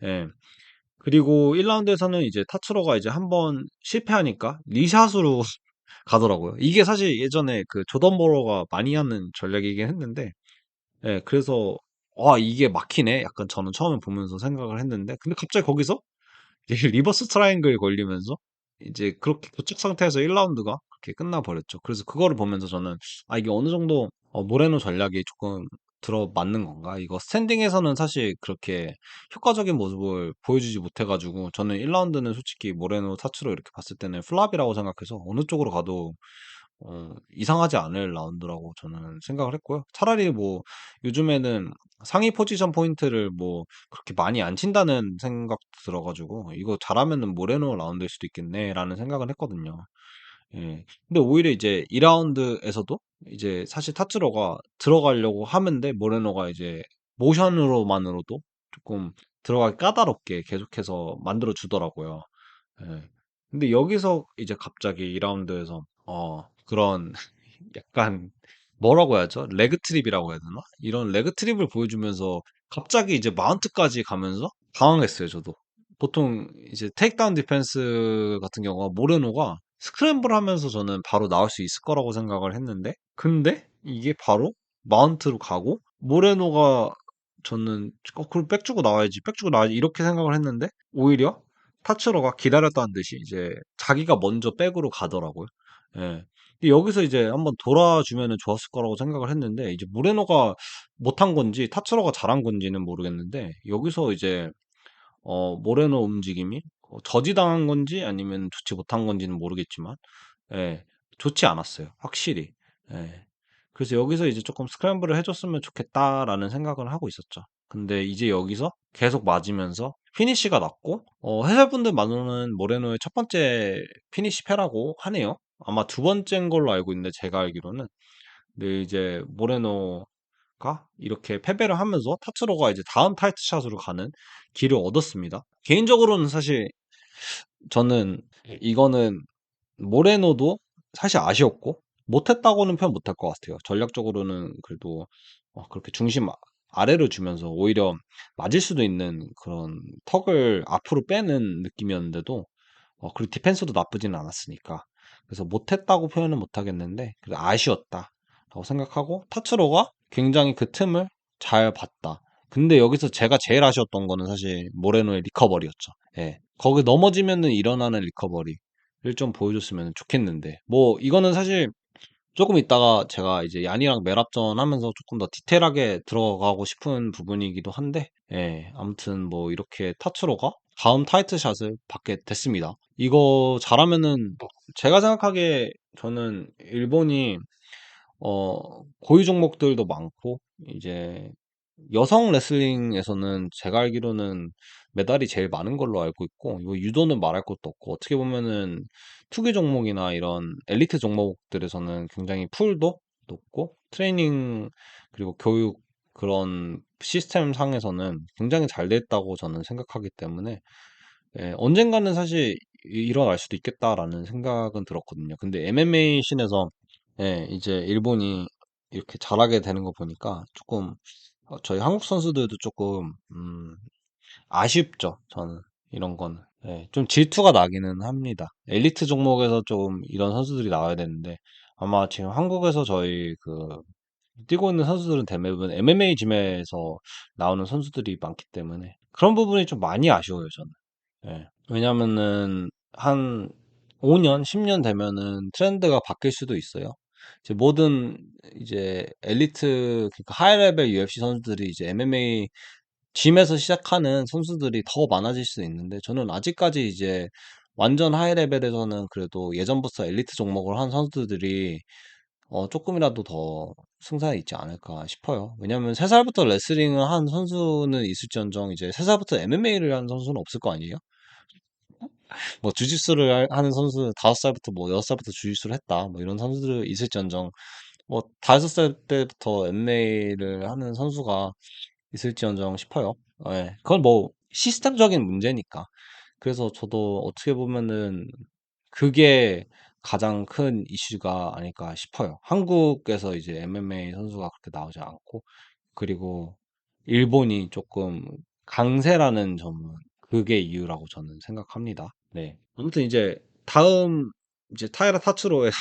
예. 그리고 1라운드에서는 이제 타츠로가 이제 한번 실패하니까 리샷으로 가더라고요. 이게 사실 예전에 그 조던 보러가 많이 하는 전략이긴 했는데, 그래서 이게 막히네. 약간 저는 처음에 보면서 생각을 했는데, 근데 갑자기 거기서 이제 리버스 트라이앵글 걸리면서 이제 그렇게 교착 상태에서 1라운드가 그렇게 끝나버렸죠. 그래서 그거를 보면서 저는 이게 어느 정도 모레노 전략이 조금 들어맞는 건가? 이거 스탠딩에서는 사실 그렇게 효과적인 모습을 보여주지 못해가지고 저는 1라운드는 솔직히 모레노 타츠로 이렇게 봤을 때는 플랍이라고 생각해서 어느 쪽으로 가도 이상하지 않을 라운드라고 저는 생각을 했고요. 차라리 뭐 요즘에는 상위 포지션 포인트를 뭐 그렇게 많이 안 친다는 생각도 들어가지고 이거 잘하면은 모레노 라운드일 수도 있겠네라는 생각을 했거든요. 근데 오히려 이제 2라운드에서도 이제 사실 타츠로가 들어가려고 하는데 모레노가 이제 모션으로만으로도 조금 들어가기 까다롭게 계속해서 만들어 주더라고요. 예. 근데 여기서 이제 갑자기 2라운드에서 그런 약간 뭐라고 해야죠? 레그 트립이라고 해야 되나? 이런 레그 트립을 보여주면서 갑자기 이제 마운트까지 가면서 당황했어요, 저도. 보통 이제 테이크다운 디펜스 같은 경우가 모레노가 스크램블 하면서 저는 바로 나올 수 있을 거라고 생각을 했는데 근데 이게 바로 마운트로 가고 모레노가 저는 그럼 백 주고 나와야지 백 주고 나와야지 이렇게 생각을 했는데 오히려 타츠로가 기다렸다는 듯이 이제 자기가 먼저 백으로 가더라고요. 예. 근데 여기서 이제 한번 돌아주면은 좋았을 거라고 생각을 했는데 이제 모레노가 못한 건지 타츠로가 잘한 건지는 모르겠는데 여기서 이제 모레노 움직임이 저지당한 건지 아니면 좋지 못한 건지는 모르겠지만 예, 좋지 않았어요. 확실히. 예. 그래서 여기서 이제 조금 스크램블을 해줬으면 좋겠다라는 생각을 하고 있었죠. 근데 이제 여기서 계속 맞으면서 피니쉬가 났고 해설분들 말로는 모레노의 첫 번째 피니쉬 패라고 하네요. 아마 두 번째인 걸로 알고 있는데 제가 알기로는 근데 이제 모레노가 이렇게 패배를 하면서 타츠로가 이제 다음 타이틀샷으로 가는 길을 얻었습니다. 개인적으로는 사실 저는 이거는 모레노도 사실 아쉬웠고 못했다고는 표현 못할 것 같아요. 전략적으로는 그래도 그렇게 중심 아래로 주면서 오히려 맞을 수도 있는 그런 턱을 앞으로 빼는 느낌이었는데도 그리고 디펜스도 나쁘지는 않았으니까 그래서 못했다고 표현은 못하겠는데 그래도 아쉬웠다라고 생각하고 타츠로가 굉장히 그 틈을 잘 봤다. 근데 여기서 제가 제일 아쉬웠던 거는 사실 모레노의 리커버리였죠. 거기 넘어지면은 일어나는 리커버리를 좀 보여줬으면 좋겠는데 뭐 이거는 사실 조금 있다가 제가 이제 얀이랑 멜압전 하면서 조금 더 디테일하게 들어가고 싶은 부분이기도 한데 아무튼 뭐 이렇게 타츠로가 다음 타이틀샷을 받게 됐습니다. 이거 잘하면은 제가 생각하기에 저는 일본이 고유 종목들도 많고 이제 여성 레슬링에서는 제가 알기로는 메달이 제일 많은 걸로 알고 있고 이거 유도는 말할 것도 없고 어떻게 보면은 투기 종목이나 이런 엘리트 종목들에서는 굉장히 풀도 높고 트레이닝 그리고 교육 그런 시스템 상에서는 굉장히 잘 됐다고 저는 생각하기 때문에 예, 언젠가는 사실 일어날 수도 있겠다라는 생각은 들었거든요. 근데 MMA 씬에서 예, 이제 일본이 이렇게 잘하게 되는 거 보니까 조금 저희 한국 선수들도 조금 아쉽죠. 저는 이런 거는 예, 좀 질투가 나기는 합니다. 엘리트 종목에서 좀 이런 선수들이 나와야 되는데 아마 지금 한국에서 저희 뛰고 있는 선수들은 대부분 MMA 짐에서 나오는 선수들이 많기 때문에 그런 부분이 좀 많이 아쉬워요, 저는. 예. 왜냐면은 한 5년, 10년 되면은 트렌드가 바뀔 수도 있어요. 이제 모든 이제 엘리트 그러니까 하이 레벨 UFC 선수들이 이제 MMA 짐에서 시작하는 선수들이 더 많아질 수 있는데 저는 아직까지 이제 완전 하이 레벨에서는 그래도 예전부터 엘리트 종목을 한 선수들이 조금이라도 더 승산이 있지 않을까 싶어요. 왜냐면 3살부터 레슬링을 한 선수는 있을지언정 이제 3살부터 MMA를 한 선수는 없을 거 아니에요? 뭐 주짓수를 하는 선수 5살부터 뭐 6살부터 주짓수를 했다 뭐 이런 선수들 있을지언정 뭐 5살 때부터 MMA를 하는 선수가 있을지언정 싶어요. 예. 그건 뭐 시스템적인 문제니까. 그래서 저도 어떻게 보면은 그게 가장 큰 이슈가 아닐까 싶어요. 한국에서 이제 MMA 선수가 그렇게 나오지 않고 그리고 일본이 조금 강세라는 점은 그게 이유라고 저는 생각합니다. 네. 아무튼 이제 다음 이제 타이라 타츠로의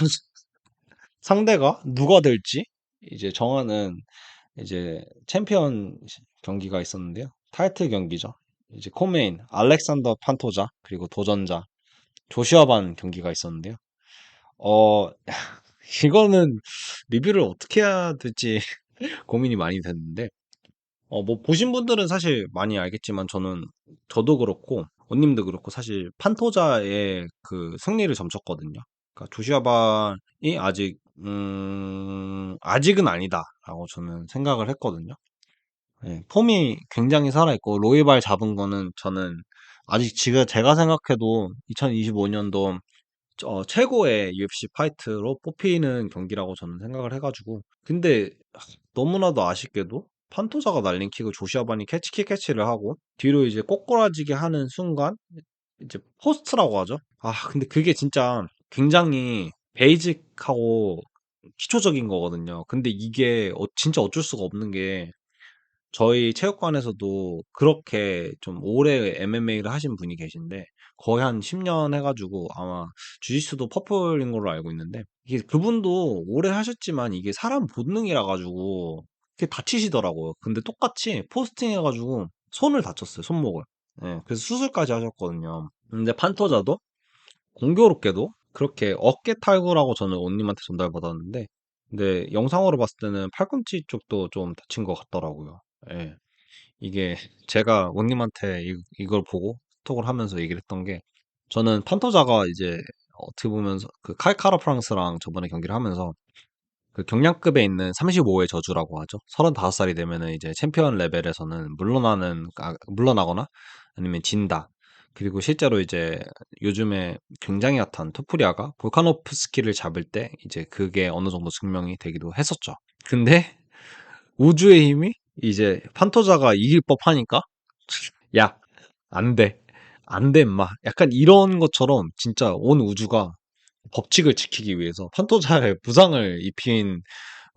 상대가 누가 될지 이제 정하는 이제 챔피언 경기가 있었는데요. 타이틀 경기죠. 이제 코메인 알렉산더 판토자 그리고 도전자 조슈아반 경기가 있었는데요. 어 이거는 리뷰를 어떻게 해야 될지 고민이 많이 됐는데 뭐 보신 분들은 사실 많이 알겠지만 저도 그렇고 원님도 그렇고 사실 판토자의 그 승리를 점쳤거든요. 그러니까 조시아반이 아직은 아니다라고 저는 생각을 했거든요. 예, 폼이 굉장히 살아있고 로이발 잡은 거는 저는 아직 지금 제가 생각해도 2025년도 최고의 UFC 파이트로 뽑히는 경기라고 저는 생각을 해가지고 근데 너무나도 아쉽게도 판토자가 날린 킥을 조시아반이 캐치를 하고 뒤로 이제 꼬꾸라지게 하는 순간 이제 포스트라고 하죠. 근데 그게 진짜 굉장히 베이직하고 기초적인 거거든요. 근데 이게 진짜 어쩔 수가 없는 게 저희 체육관에서도 그렇게 좀 오래 MMA를 하신 분이 계신데 거의 한 10년 해가지고 아마 주짓수도 퍼플인 걸로 알고 있는데 이게 그분도 오래 하셨지만 이게 사람 본능이라 가지고 이게 다치시더라고요. 근데 똑같이 포스팅 해가지고 손을 다쳤어요. 손목을. 예, 그래서 수술까지 하셨거든요. 근데 판터자도 공교롭게도 그렇게 어깨 탈구라고 저는 온님한테 전달받았는데 근데 영상으로 봤을 때는 팔꿈치 쪽도 좀 다친 것 같더라고요. 예. 이게 제가 원님한테 이걸 보고 톡을 하면서 얘기를 했던 게 저는 판토자가 이제 어떻게 보면 그 칼카라 프랑스랑 저번에 경기를 하면서 그 경량급에 있는 35의 저주라고 하죠. 35살이 되면은 이제 챔피언 레벨에서는 물러나거나 아니면 진다. 그리고 실제로 이제 요즘에 굉장히 핫한 토프리아가 볼카노프스키를 잡을 때 이제 그게 어느 정도 증명이 되기도 했었죠. 근데 우주의 힘이 이제 판토자가 이길 법하니까 야, 안 돼. 안 돼, 임마. 약간 이런 것처럼 진짜 온 우주가 법칙을 지키기 위해서 판토자의 부상을 입힌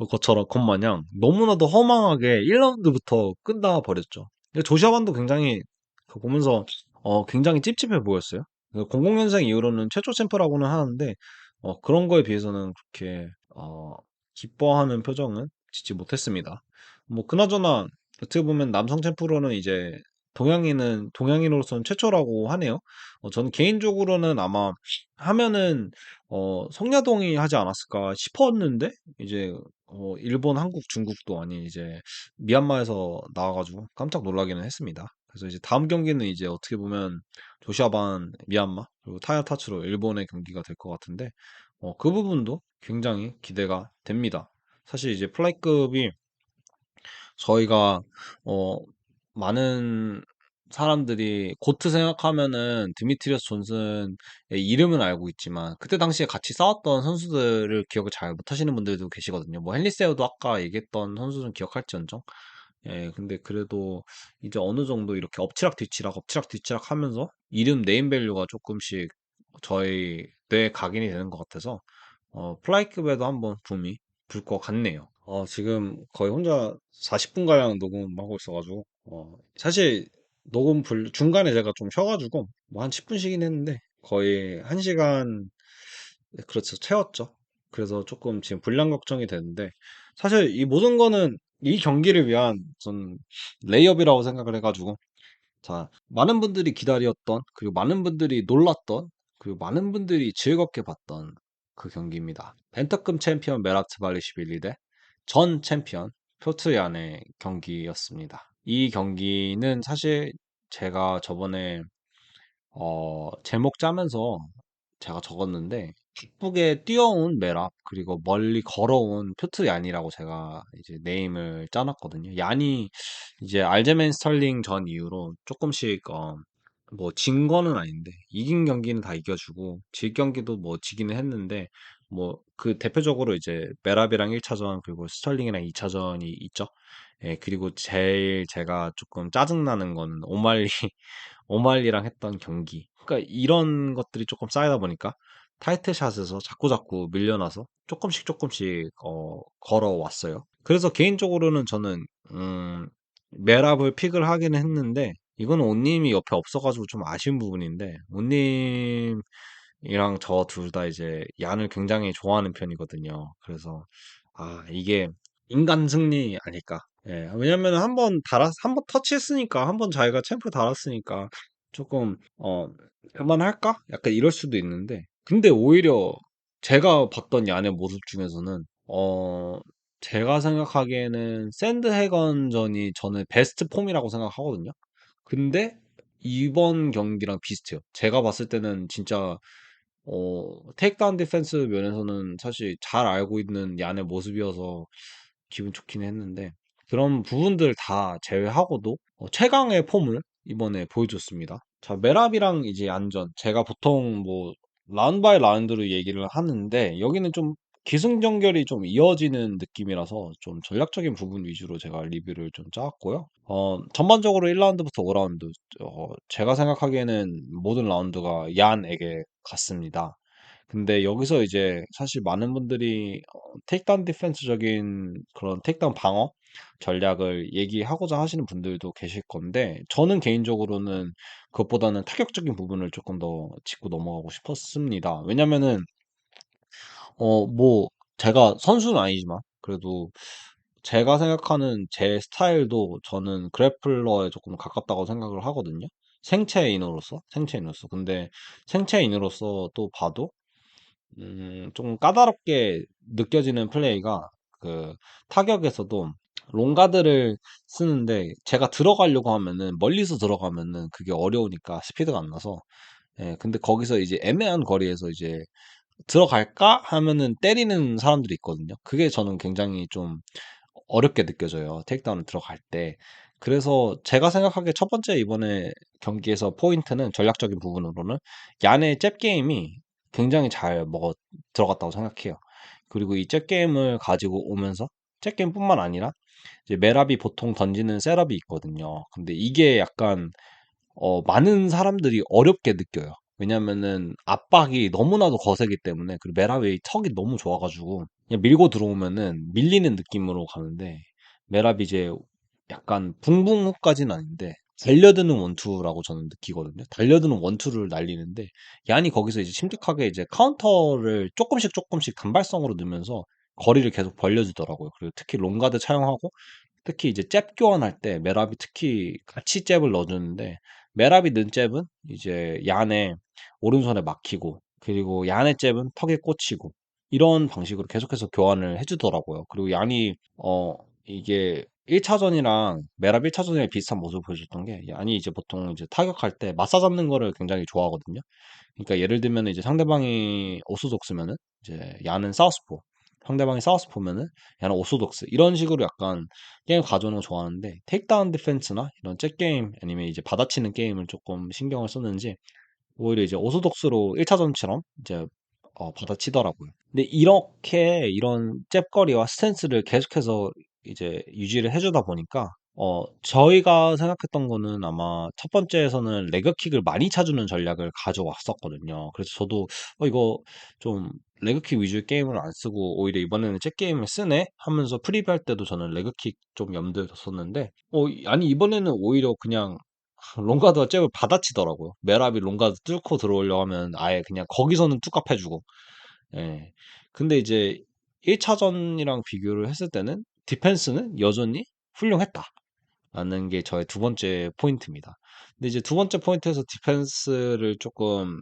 것처럼 것마냥 너무나도 허망하게 1라운드부터 끝나 버렸죠. 조시아반도 굉장히 보면서 굉장히 찝찝해 보였어요. 00년생 이후로는 최초 챔프라고는 하는데 그런 거에 비해서는 그렇게 기뻐하는 표정은 짓지 못했습니다. 뭐 그나저나 어떻게 보면 남성 챔프로는 이제 동양인으로서는 최초라고 하네요. 저는 개인적으로는 아마 하면은 성야동이 하지 않았을까 싶었는데 이제 일본, 한국, 중국도 아닌 이제 미얀마에서 나와가지고 깜짝 놀라기는 했습니다. 그래서 이제 다음 경기는 이제 어떻게 보면 조시아반 미얀마 그리고 타야 타츠로 일본의 경기가 될 것 같은데 그 부분도 굉장히 기대가 됩니다. 사실 이제 플라이급이 저희가 어 많은 사람들이 고트 생각하면은 드미트리어스 존슨의 이름은 알고 있지만 그때 당시에 같이 싸웠던 선수들을 기억을 잘 못하시는 분들도 계시거든요. 뭐 헨리세우도 아까 얘기했던 선수는 기억할지언정. 예, 근데 그래도 이제 어느 정도 이렇게 엎치락 뒤치락 하면서 이름 네임밸류가 조금씩 저희 뇌에 각인이 되는 것 같아서 플라이급에도 한번 붐이 불 것 같네요. 지금 거의 혼자 40분가량 녹음하고 있어가지고, 사실 중간에 제가 좀 쉬어가지고, 뭐 한 10분씩이긴 했는데, 거의 1시간, 그렇죠, 채웠죠. 그래서 조금 지금 분량 걱정이 되는데, 사실 이 모든 거는 이 경기를 위한 전 레이업이라고 생각을 해가지고, 자, 많은 분들이 기다렸던, 그리고 많은 분들이 놀랐던, 그리고 많은 분들이 즐겁게 봤던 그 경기입니다. 벤터급 챔피언 메라트발리시빌리 대 전 챔피언 표트얀의 경기였습니다. 이 경기는 사실 제가 저번에 제목 짜면서 제가 적었는데 기쁘게 뛰어온 메랍 그리고 멀리 걸어온 표트 얀이라고 제가 이제 네임을 짜놨거든요. 얀이 이제 알제멘 스털링 전 이후로 조금씩 뭐 진 거는 아닌데 이긴 경기는 다 이겨주고 질 경기도 뭐 지기는 했는데 뭐 그 대표적으로 이제 메랍이랑 1차전 그리고 스털링이랑 2차전이 있죠. 예, 그리고 제일 제가 조금 짜증나는 거는 오말리랑 했던 경기. 그러니까 이런 것들이 조금 쌓이다 보니까 타이틀샷에서 자꾸자꾸 밀려나서 조금씩 걸어왔어요. 그래서 개인적으로는 저는 메랍을 픽을 하기는 했는데 이건 온님이 옆에 없어가지고 좀 아쉬운 부분인데 온님이랑 저 둘 다 이제 얀을 굉장히 좋아하는 편이거든요. 그래서 이게 인간 승리 아닐까. 예, 왜냐면 한번 터치했으니까, 한번 자기가 챔프 달았으니까, 조금, 그만할까? 약간 이럴 수도 있는데, 근데 오히려 제가 봤던 얀의 모습 중에서는, 제가 생각하기에는 샌드해건전이 저는 베스트 폼이라고 생각하거든요. 근데 이번 경기랑 비슷해요. 제가 봤을 때는 진짜 테이크다운 디펜스 면에서는 사실 잘 알고 있는 얀의 모습이어서 기분 좋긴 했는데 그런 부분들 다 제외하고도 최강의 폼을 이번에 보여줬습니다. 자, 메랍이랑 이제 얀전 제가 보통 뭐 라운드 바이 라운드로 얘기를 하는데 여기는 좀 기승전결이 좀 이어지는 느낌이라서 좀 전략적인 부분 위주로 제가 리뷰를 좀 짜왔고요. 전반적으로 1라운드부터 5라운드 제가 생각하기에는 모든 라운드가 얀에게 갔습니다. 근데 여기서 이제 사실 많은 분들이 테이크다운 디펜스적인 그런 테이크다운 방어 전략을 얘기하고자 하시는 분들도 계실 건데 저는 개인적으로는 그것보다는 타격적인 부분을 조금 더 짚고 넘어가고 싶었습니다. 왜냐면은 뭐 제가 선수는 아니지만 그래도 제가 생각하는 제 스타일도 저는 그래플러에 조금 가깝다고 생각을 하거든요. 생체인으로서. 근데 생체인으로서 또 봐도 좀 까다롭게 느껴지는 플레이가 그 타격에서도 롱가드를 쓰는데 제가 들어가려고 하면은 멀리서 들어가면은 그게 어려우니까 스피드가 안 나서 근데 거기서 이제 애매한 거리에서 이제 들어갈까 하면은 때리는 사람들이 있거든요. 그게 저는 굉장히 좀 어렵게 느껴져요. 테이크다운을 들어갈 때. 그래서 제가 생각하기에 첫 번째 이번에 경기에서 포인트는 전략적인 부분으로는 얀의 잽 게임이 굉장히 잘 먹어 들어갔다고 생각해요. 그리고 이 잽 게임을 가지고 오면서 잽 게임뿐만 아니라 이제 메랍이 보통 던지는 셋업이 있거든요. 근데 이게 약간 많은 사람들이 어렵게 느껴요. 왜냐면은 압박이 너무나도 거세기 때문에 그리고 메라웨이 턱이 너무 좋아가지고 그냥 밀고 들어오면은 밀리는 느낌으로 가는데 메랍이 이제 약간 붕붕 훅까지는 아닌데 달려드는 원투라고 저는 느끼거든요. 달려드는 원투를 날리는데 얀이 거기서 이제 침착하게 이제 카운터를 조금씩 단발성으로 넣으면서 거리를 계속 벌려주더라고요. 그리고 특히 롱가드 차용하고 특히 이제 잽 교환할 때 메랍이 특히 같이 잽을 넣어주는데 메랍이 넣은 잽은 이제 얀의 오른손에 막히고 그리고 얀의 잽은 턱에 꽂히고 이런 방식으로 계속해서 교환을 해주더라고요. 그리고 얀이 이게 1차전이랑 메랍 1차전이랑 비슷한 모습을 보여줬던 게 야니 이제 보통 이제 타격할 때 맞서 잡는 거를 굉장히 좋아하거든요. 그러니까 예를 들면 이제 상대방이 오소독스면은 이제 야는 사우스포, 상대방이 사우스포면은 야는 오소독스 이런 식으로 약간 게임 가져오는 거 좋아하는데 테이크다운 디펜스나 이런 잭 게임 아니면 이제 받아치는 게임을 조금 신경을 썼는지 오히려 이제 오소독스로 1차전처럼 이제 받아치더라고요. 근데 이렇게 이런 잽거리와 스탠스를 계속해서 이제 유지를 해주다 보니까 저희가 생각했던 거는 아마 첫 번째에서는 레그킥을 많이 차주는 전략을 가져왔었거든요. 그래서 저도 이거 좀 레그킥 위주의 게임을 안 쓰고 오히려 이번에는 잭 게임을 쓰네 하면서 프리뷰할 때도 저는 레그킥 좀 염두에 뒀었는데 아니 이번에는 오히려 그냥 롱가드가 잽을 받아치더라고요. 메랍이 롱가드 뚫고 들어오려고 하면 아예 그냥 거기서는 뚝갑 해주고. 예. 근데 이제 1차전이랑 비교를 했을 때는 디펜스는 여전히 훌륭했다. 라는 게 저의 두 번째 포인트입니다. 근데 이제 두 번째 포인트에서 디펜스를 조금,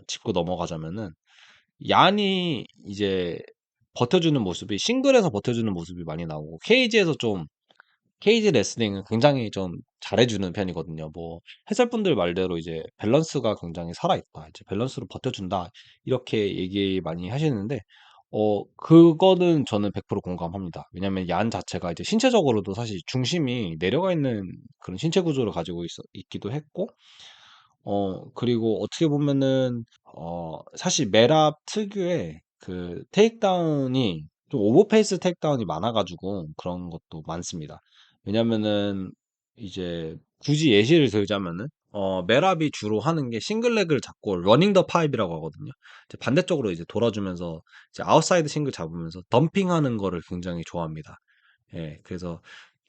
짚고 넘어가자면은, 얀이 이제 버텨주는 모습이, 싱글에서 버텨주는 모습이 많이 나오고, 케이지에서 좀 케이지 레슬링은 굉장히 좀 잘해주는 편이거든요. 뭐 해설분들 말대로 이제 밸런스가 굉장히 살아있다. 이제 밸런스로 버텨준다. 이렇게 얘기 많이 하시는데, 그거는 저는 100% 공감합니다. 왜냐면 얀 자체가 이제 신체적으로도 사실 중심이 내려가 있는 그런 신체 구조를 가지고 있기도 했고, 그리고 어떻게 보면은, 사실 메랍 특유의 그 테이크다운이 좀 오버페이스 테이크다운이 많아가지고 그런 것도 많습니다. 왜냐면은 이제 굳이 예시를 들자면은, 메랍이 주로 하는 게 싱글렉을 잡고 러닝 더 파이브라고 하거든요. 이제 반대쪽으로 이제 돌아주면서 이제 아웃사이드 싱글 잡으면서 덤핑하는 거를 굉장히 좋아합니다. 예, 그래서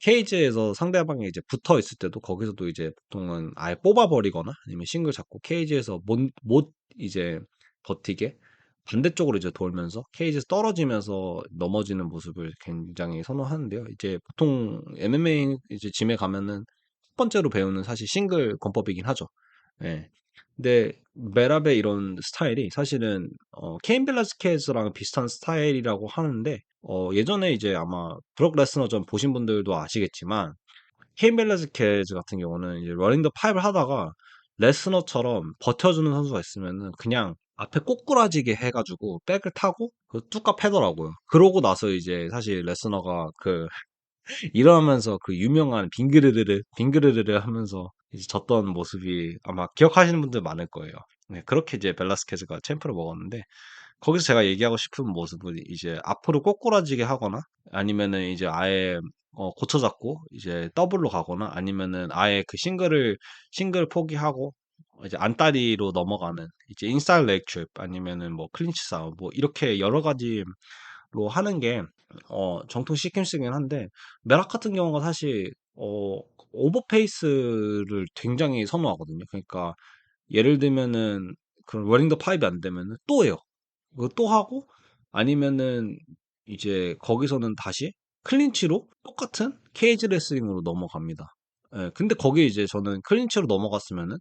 케이지에서 상대방이 이제 붙어 있을 때도 거기서도 이제 보통은 아예 뽑아버리거나 아니면 싱글 잡고 케이지에서 못 이제 버티게 반대쪽으로 이제 돌면서 케이지에서 떨어지면서 넘어지는 모습을 굉장히 선호하는데요. 이제 보통 MMA 이제 짐에 가면은 첫 번째로 배우는 사실 싱글 권법이긴 하죠. 예. 근데 메랍의 이런 스타일이 사실은 케인 벨라스케즈랑 비슷한 스타일이라고 하는데 예전에 이제 아마 브록 레스너전 보신 분들도 아시겠지만 케인 벨라스케즈 같은 경우는 이제 러닝 더 파이브를 하다가 레스너처럼 버텨주는 선수가 있으면은 그냥 앞에 꼬꾸라지게 해가지고 백을 타고 그 뚝갑 패더라고요. 그러고 나서 이제 사실 레스너가 그 이러면서 그 유명한 빙그르르르 하면서 이제 졌던 모습이 아마 기억하시는 분들 많을 거예요. 네, 그렇게 이제 벨라스케즈가 챔프를 먹었는데 거기서 제가 얘기하고 싶은 모습은 이제 앞으로 꼬꾸라지게 하거나 아니면은 이제 아예 고쳐 잡고 이제 더블로 가거나 아니면은 아예 그 싱글 포기하고 이제 안다리로 넘어가는 이제 인사이드 렉 트랩 아니면은 뭐 클린치 싸움 뭐 이렇게 여러 가지로 하는 게 정통 시퀀스긴 한데 메락 같은 경우가 사실 오버페이스를 굉장히 선호하거든요. 그러니까 예를 들면은 그런 러닝 더 파이브 안 되면은 또 해요. 그거 또 하고 아니면은 이제 거기서는 다시 클린치로 똑같은 케이지 레슬링으로 넘어갑니다. 예, 근데 거기 이제 저는 클린치로 넘어갔으면은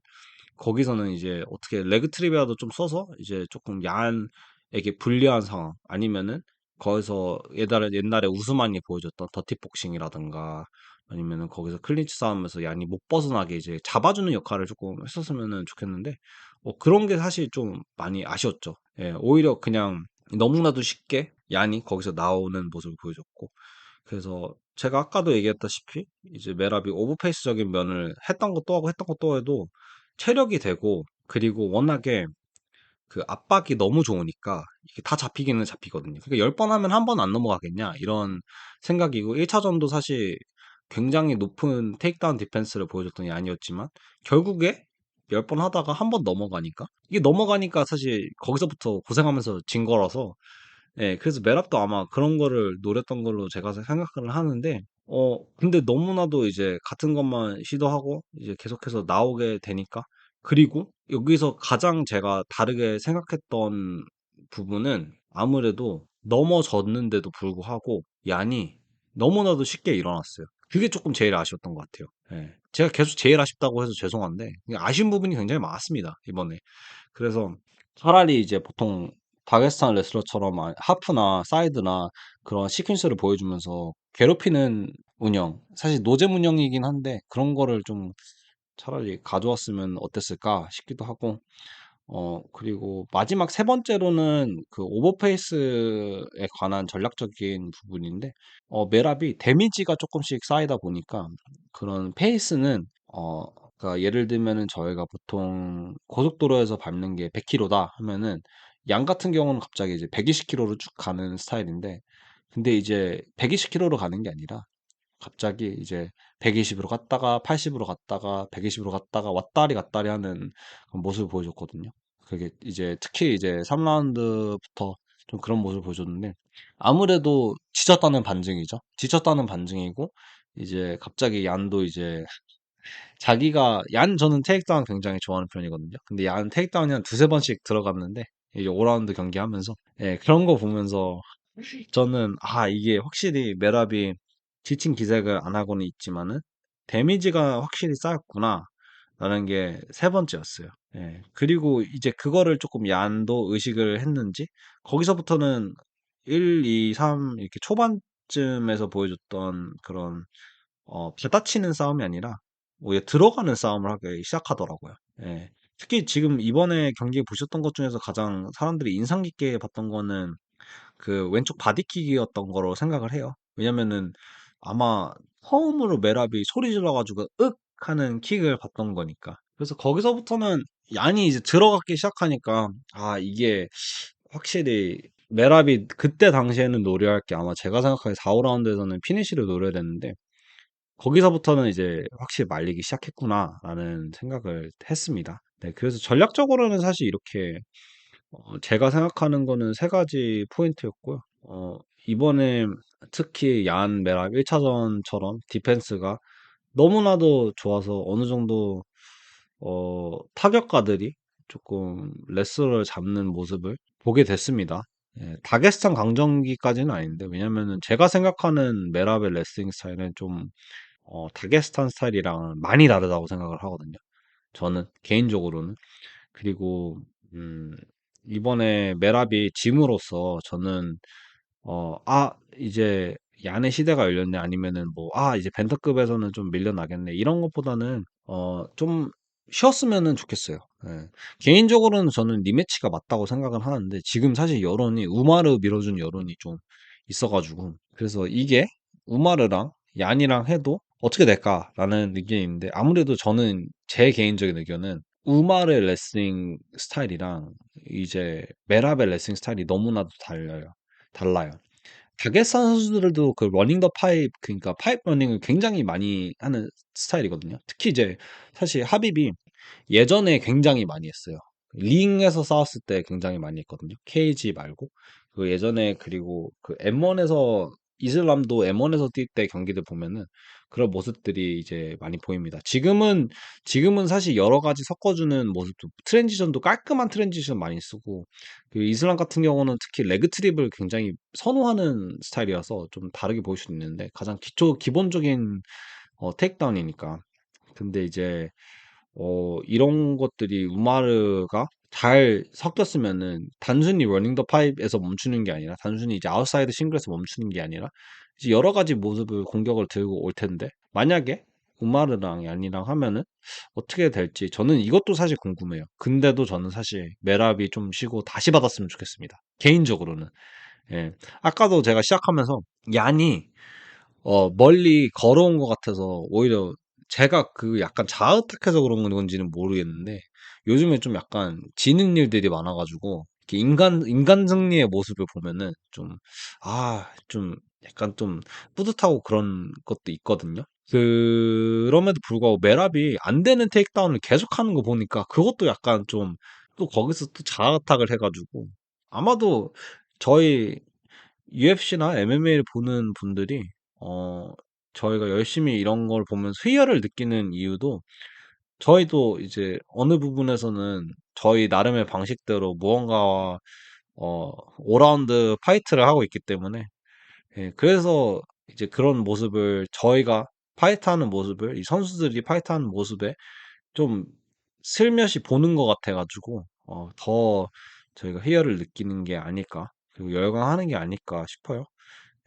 거기서는 이제 어떻게 레그 트립이라도 좀 써서 이제 조금 야한에게 불리한 상황 아니면은 거기서 옛날에 우스만이 보여줬던 더티 복싱이라든가 아니면은 거기서 클린치 싸움에서 얀이 못 벗어나게 이제 잡아주는 역할을 조금 했었으면은 좋겠는데 그런 게 사실 좀 많이 아쉬웠죠. 예, 오히려 그냥 너무나도 쉽게 얀이 거기서 나오는 모습을 보여줬고 그래서 제가 아까도 얘기했다시피 이제 메랍이 오버페이스적인 면을 했던 것도 하고 했던 것도 해도 체력이 되고 그리고 워낙에 그 압박이 너무 좋으니까 이게 다 잡히기는 잡히거든요. 그러니까 10번 하면 한 번 안 넘어가겠냐 이런 생각이고 1차전도 사실 굉장히 높은 테이크다운 디펜스를 보여줬던 게 아니었지만 결국에 10번 하다가 한 번 넘어가니까 이게 넘어가니까 사실 거기서부터 고생하면서 진 거라서 예, 그래서 메랍도 아마 그런 거를 노렸던 걸로 제가 생각을 하는데, 근데 너무나도 이제 같은 것만 시도하고, 이제 계속해서 나오게 되니까, 그리고 여기서 가장 제가 다르게 생각했던 부분은 아무래도 넘어졌는데도 불구하고, 얀이 너무나도 쉽게 일어났어요. 그게 조금 제일 아쉬웠던 것 같아요. 예. 제가 계속 제일 아쉽다고 해서 죄송한데, 아쉬운 부분이 굉장히 많았습니다, 이번에. 그래서 차라리 이제 보통 다게스탄 레슬러처럼 하프나 사이드나 그런 시퀀스를 보여주면서 괴롭히는 운영, 사실 노잼 운영이긴 한데 그런 거를 좀 차라리 가져왔으면 어땠을까 싶기도 하고, 그리고 마지막 세 번째로는 그 오버페이스에 관한 전략적인 부분인데, 메랍이 데미지가 조금씩 쌓이다 보니까 그런 페이스는, 그러니까 예를 들면은 저희가 보통 고속도로에서 밟는 게 100km다 하면은 양 같은 경우는 갑자기 이제 120km로 쭉 가는 스타일인데, 근데 이제 120km로 가는 게 아니라 갑자기 이제 120으로 갔다가 80으로 갔다가 120으로 갔다가 왔다리 갔다리 하는 그런 모습을 보여줬거든요. 그게 이제 특히 이제 3라운드부터 좀 그런 모습을 보여줬는데 아무래도 지쳤다는 반증이죠. 지쳤다는 반증이고 이제 갑자기 얀도 이제 자기가 얀 저는 테이크다운 굉장히 좋아하는 편이거든요. 근데 얀 테이크다운이 한 두세 번씩 들어갔는데 이제 5라운드 경기하면서 예, 그런 거 보면서 저는 이게 확실히 메랍이 지친 기색을 안 하고는 있지만은 데미지가 확실히 쌓였구나 라는 게 세 번째였어요. 예. 그리고 이제 그거를 조금 얀도 의식을 했는지 거기서부터는 1, 2, 3 이렇게 초반쯤에서 보여줬던 그런 받아치는 싸움이 아니라 오히려 들어가는 싸움을 하기 시작하더라고요. 예. 특히 지금 이번에 경기 보셨던 것 중에서 가장 사람들이 인상 깊게 봤던 거는 그 왼쪽 바디킥이었던 거로 생각을 해요. 왜냐면은 아마 처음으로 메랍이 소리 질러가지고 윽 하는 킥을 봤던 거니까. 그래서 거기서부터는 얀이 이제 들어가기 시작하니까 이게 확실히 메랍이 그때 당시에는 노려야 할 게 아마 제가 생각하기에 4, 5라운드에서는 피니시를 노려야 되는데 거기서부터는 이제 확실히 말리기 시작했구나라는 생각을 했습니다. 네, 그래서 전략적으로는 사실 이렇게 제가 생각하는 거는 세 가지 포인트였고요. 이번에 특히 야한 메랍 1차전처럼 디펜스가 너무나도 좋아서 어느 정도 타격가들이 조금 레슬러를 잡는 모습을 보게 됐습니다. 예, 다게스탄 강정기까지는 아닌데 왜냐면은 제가 생각하는 메랍의 레슬링 스타일은 좀 다게스탄 스타일이랑 많이 다르다고 생각을 하거든요. 저는 개인적으로는. 그리고 음, 이번에 메랍이 짐으로써 저는 이제 야네 시대가 열렸네 아니면은 뭐 이제 벤터급에서는 좀 밀려나겠네 이런 것보다는 좀 쉬었으면은 좋겠어요. 예. 개인적으로는 저는 리매치가 맞다고 생각을 하는데 지금 사실 여론이 우마르 밀어준 여론이 좀 있어가지고 그래서 이게 우마르랑 얀이랑 해도 어떻게 될까라는 의견인데 아무래도 저는 제 개인적인 의견은 우마르의 레슬링 스타일이랑 이제 메랍의 레슬링 스타일이 너무나도 달라요. 다게스탄 선수들도 그 러닝 더 파이프 그러니까 파이프 러닝을 굉장히 많이 하는 스타일이거든요. 특히 이제 사실 하빕이 예전에 굉장히 많이 했어요. 링에서 싸웠을 때 굉장히 많이 했거든요. 케이지 말고. 그 예전에 그리고 그 M1에서 이슬람도 M1에서 뛸 때 경기들 보면은 그런 모습들이 이제 많이 보입니다. 지금은 사실 여러 가지 섞어주는 모습도 트랜지션도 깔끔한 트랜지션 많이 쓰고 그 이슬람 같은 경우는 특히 레그 트립을 굉장히 선호하는 스타일이라서 좀 다르게 보일 수 있는데 가장 기본적인 테이크다운이니까. 근데 이제 이런 것들이 우마르가 잘 섞였으면은 단순히 러닝 더 파이브에서 멈추는 게 아니라 단순히 이제 아웃사이드 싱글에서 멈추는 게 아니라 이제 여러 가지 모습을 공격을 들고 올 텐데 만약에 우마르랑 얀이랑 하면은 어떻게 될지 저는 이것도 사실 궁금해요. 근데도 저는 사실 메랍이 좀 쉬고 다시 받았으면 좋겠습니다. 개인적으로는. 예. 아까도 제가 시작하면서 얀이 멀리 걸어온 것 같아서 오히려 제가 그 약간 자의탁해서 그런 건지는 모르겠는데 요즘에 좀 약간 지는 일들이 많아가지고 이렇게 인간 승리의 모습을 보면은 좀 약간 좀 뿌듯하고 그런 것도 있거든요. 그럼에도 불구하고 메랍이 안 되는 테이크다운을 계속 하는 거 보니까 그것도 약간 좀 또 거기서 또 자아탁을 해가지고 아마도 저희 UFC나 MMA를 보는 분들이 어 저희가 열심히 이런 걸 보면서 희열을 느끼는 이유도 저희도 이제 어느 부분에서는 저희 나름의 방식대로 무언가와 5라운드 파이트를 하고 있기 때문에 예, 그래서 이제 그런 모습을 저희가 파이트하는 모습을 이 선수들이 파이트하는 모습에 좀 슬며시 보는 것 같아가지고 더 저희가 희열을 느끼는 게 아닐까 그리고 열광하는 게 아닐까 싶어요.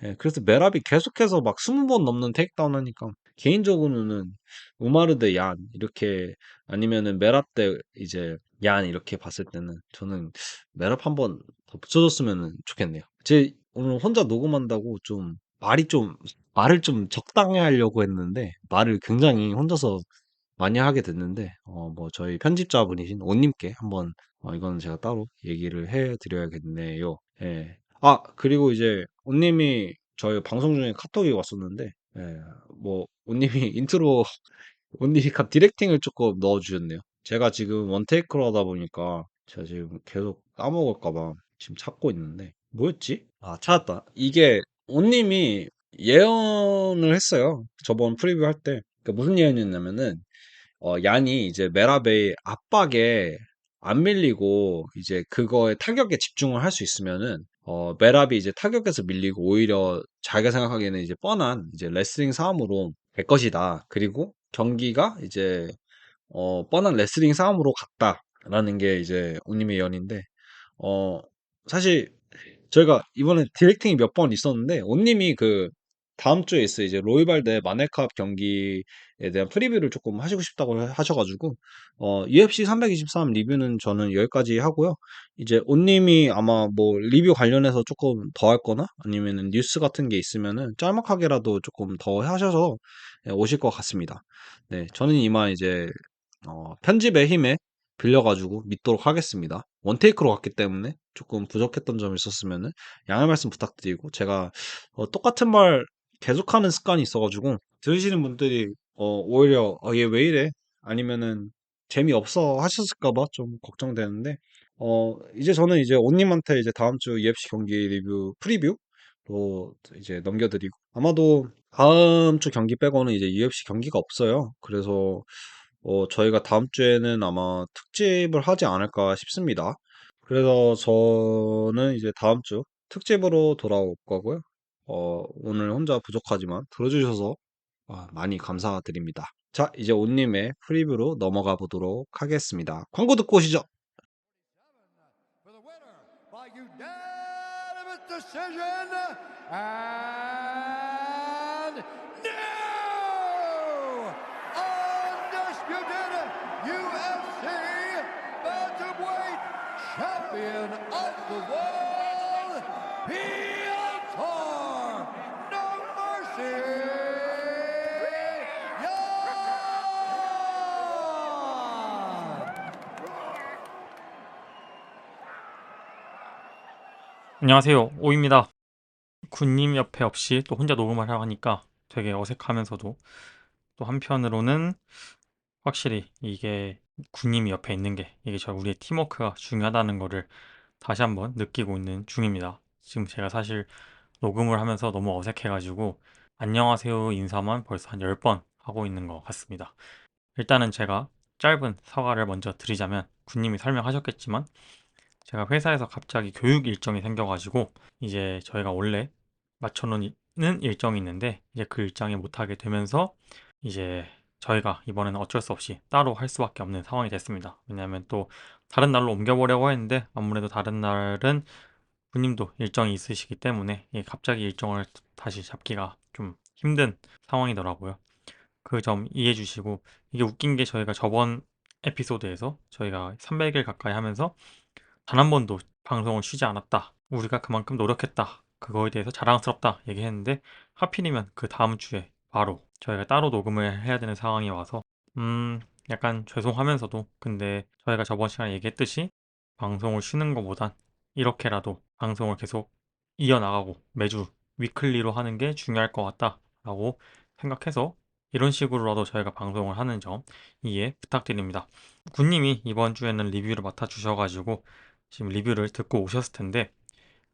예, 그래서 메랍이 계속해서 막 20번 넘는 테이크다운 하니까 개인적으로는 우마르 대 얀 이렇게 아니면은 메랍 대 이제 얀 이렇게 봤을 때는 저는 메랍 한번 더 붙여줬으면 좋겠네요. 제 오늘 혼자 녹음한다고 말을 좀 적당히 하려고 했는데 말을 굉장히 혼자서 많이 하게 됐는데 뭐 저희 편집자분이신 온님께 한번 이거는 제가 따로 얘기를 해 드려야겠네요. 예. 아, 그리고 이제 온님이 저희 방송 중에 카톡이 왔었는데 예, 뭐 온님이 인트로 온님이 디렉팅을 조금 넣어 주셨네요. 제가 지금 원테이크로 하다 보니까 제가 지금 계속 까먹을까 봐 지금 찾고 있는데 뭐였지? 아, 찾았다. 이게 온님이 예언을 했어요. 저번 프리뷰 할 때. 그러니까 무슨 예언이었냐면은 얀이 이제 메라베의 압박에 안 밀리고 이제 그거에 타격에 집중을 할 수 있으면은 메랍이 이제 타격에서 밀리고 오히려 자기가 생각하기에는 이제 뻔한 이제 레슬링 싸움으로 될 것이다. 그리고 경기가 이제 뻔한 레슬링 싸움으로 갔다라는 게 이제 온님의 예언인데 어 사실 저희가 이번에 디렉팅이 몇 번 있었는데 온님이 그 다음 주에 있어 이제 로이발 대 마네캅 경기에 대한 프리뷰를 조금 하시고 싶다고 하셔가지고 UFC 323 리뷰는 저는 여기까지 하고요. 이제 온님이 아마 뭐 리뷰 관련해서 조금 더 할 거나 아니면은 뉴스 같은 게 있으면은 짤막하게라도 조금 더 하셔서 오실 것 같습니다. 네, 저는 이만 이제 편집의 힘에 빌려가지고 믿도록 하겠습니다. 원테이크로 갔기 때문에 조금 부족했던 점이 있었으면은 양해 말씀 부탁드리고 제가 똑같은 말 계속하는 습관이 있어가지고 들으시는 분들이 오히려 얘 왜 이래? 아니면은 재미없어 하셨을까봐 좀 걱정되는데 이제 저는 이제 온님한테 이제 다음 주 UFC 경기 리뷰 프리뷰로 이제 넘겨드리고 아마도 다음 주 경기 빼고는 이제 UFC 경기가 없어요. 그래서 저희가 다음 주에는 아마 특집을 하지 않을까 싶습니다. 그래서 저는 이제 다음 주 특집으로 돌아올 거고요. 오늘 혼자 부족하지만 들어주셔서 많이 감사드립니다. 자, 이제 온님의 프리뷰로 넘어가 보도록 하겠습니다. 광고 듣고 오시죠. For the winner by unanimous decision and new undisputed UFC bantamweight champion of the world, Bellator No Mercy, Yan! 안녕하세요. 오입니다. 군님 옆에 없이 또 혼자 녹음을 하려 하니까 되게 어색하면서도 또 한편으로는 확실히 이게 군님이 옆에 있는 게 이게 우리의 팀워크가 중요하다는 거를 다시 한번 느끼고 있는 중입니다. 지금 제가 사실 녹음을 하면서 너무 어색해가지고 안녕하세요 인사만 벌써 한 10번 하고 있는 것 같습니다. 일단은 제가 짧은 사과를 먼저 드리자면 군님이 설명하셨겠지만 제가 회사에서 갑자기 교육 일정이 생겨가지고 이제 저희가 원래 맞춰놓은 일정이 있는데 이제 그 일정에 못하게 되면서 이제 저희가 이번에는 어쩔 수 없이 따로 할 수밖에 없는 상황이 됐습니다. 왜냐하면 또 다른 날로 옮겨보려고 했는데 아무래도 다른 날은 부님도 일정이 있으시기 때문에 갑자기 일정을 다시 잡기가 좀 힘든 상황이더라고요. 그 점 이해해 주시고 이게 웃긴 게 저희가 저번 에피소드에서 저희가 300일 가까이 하면서 단 한 번도 방송을 쉬지 않았다. 우리가 그만큼 노력했다. 그거에 대해서 자랑스럽다 얘기했는데 하필이면 그 다음 주에 바로 저희가 따로 녹음을 해야 되는 상황이 와서 약간 죄송하면서도 근데 저희가 저번 시간에 얘기했듯이 방송을 쉬는 것보단 이렇게라도 방송을 계속 이어나가고 매주 위클리로 하는 게 중요할 것 같다라고 생각해서 이런 식으로라도 저희가 방송을 하는 점 이해 부탁드립니다. 군님이 이번 주에는 리뷰를 맡아주셔가지고 지금 리뷰를 듣고 오셨을 텐데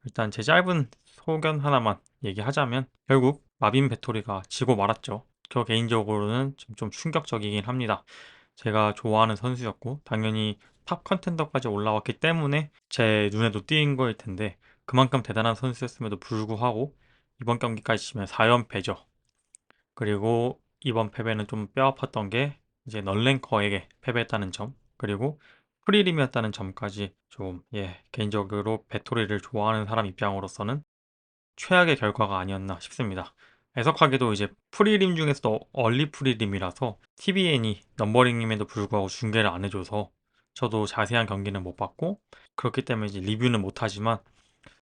일단 제 짧은 소견 하나만 얘기하자면 결국 마빈 베토리가 지고 말았죠. 저 개인적으로는 좀 충격적이긴 합니다. 제가 좋아하는 선수였고 당연히 탑 컨텐더까지 올라왔기 때문에 제 눈에도 띄인 거일 텐데 그만큼 대단한 선수였음에도 불구하고 이번 경기까지 치면 4연패죠. 그리고 이번 패배는 좀 뼈아팠던 게 이제 널랭커에게 패배했다는 점 그리고 프리림이었다는 점까지 좀 개인적으로 배토리를 좋아하는 사람 입장으로서는 최악의 결과가 아니었나 싶습니다. 애석하게도 이제 프리림 중에서도 얼리 프리림이라서 TVN이 넘버링임에도 불구하고 중계를 안 해줘서 저도 자세한 경기는 못 봤고, 그렇기 때문에 이제 리뷰는 못하지만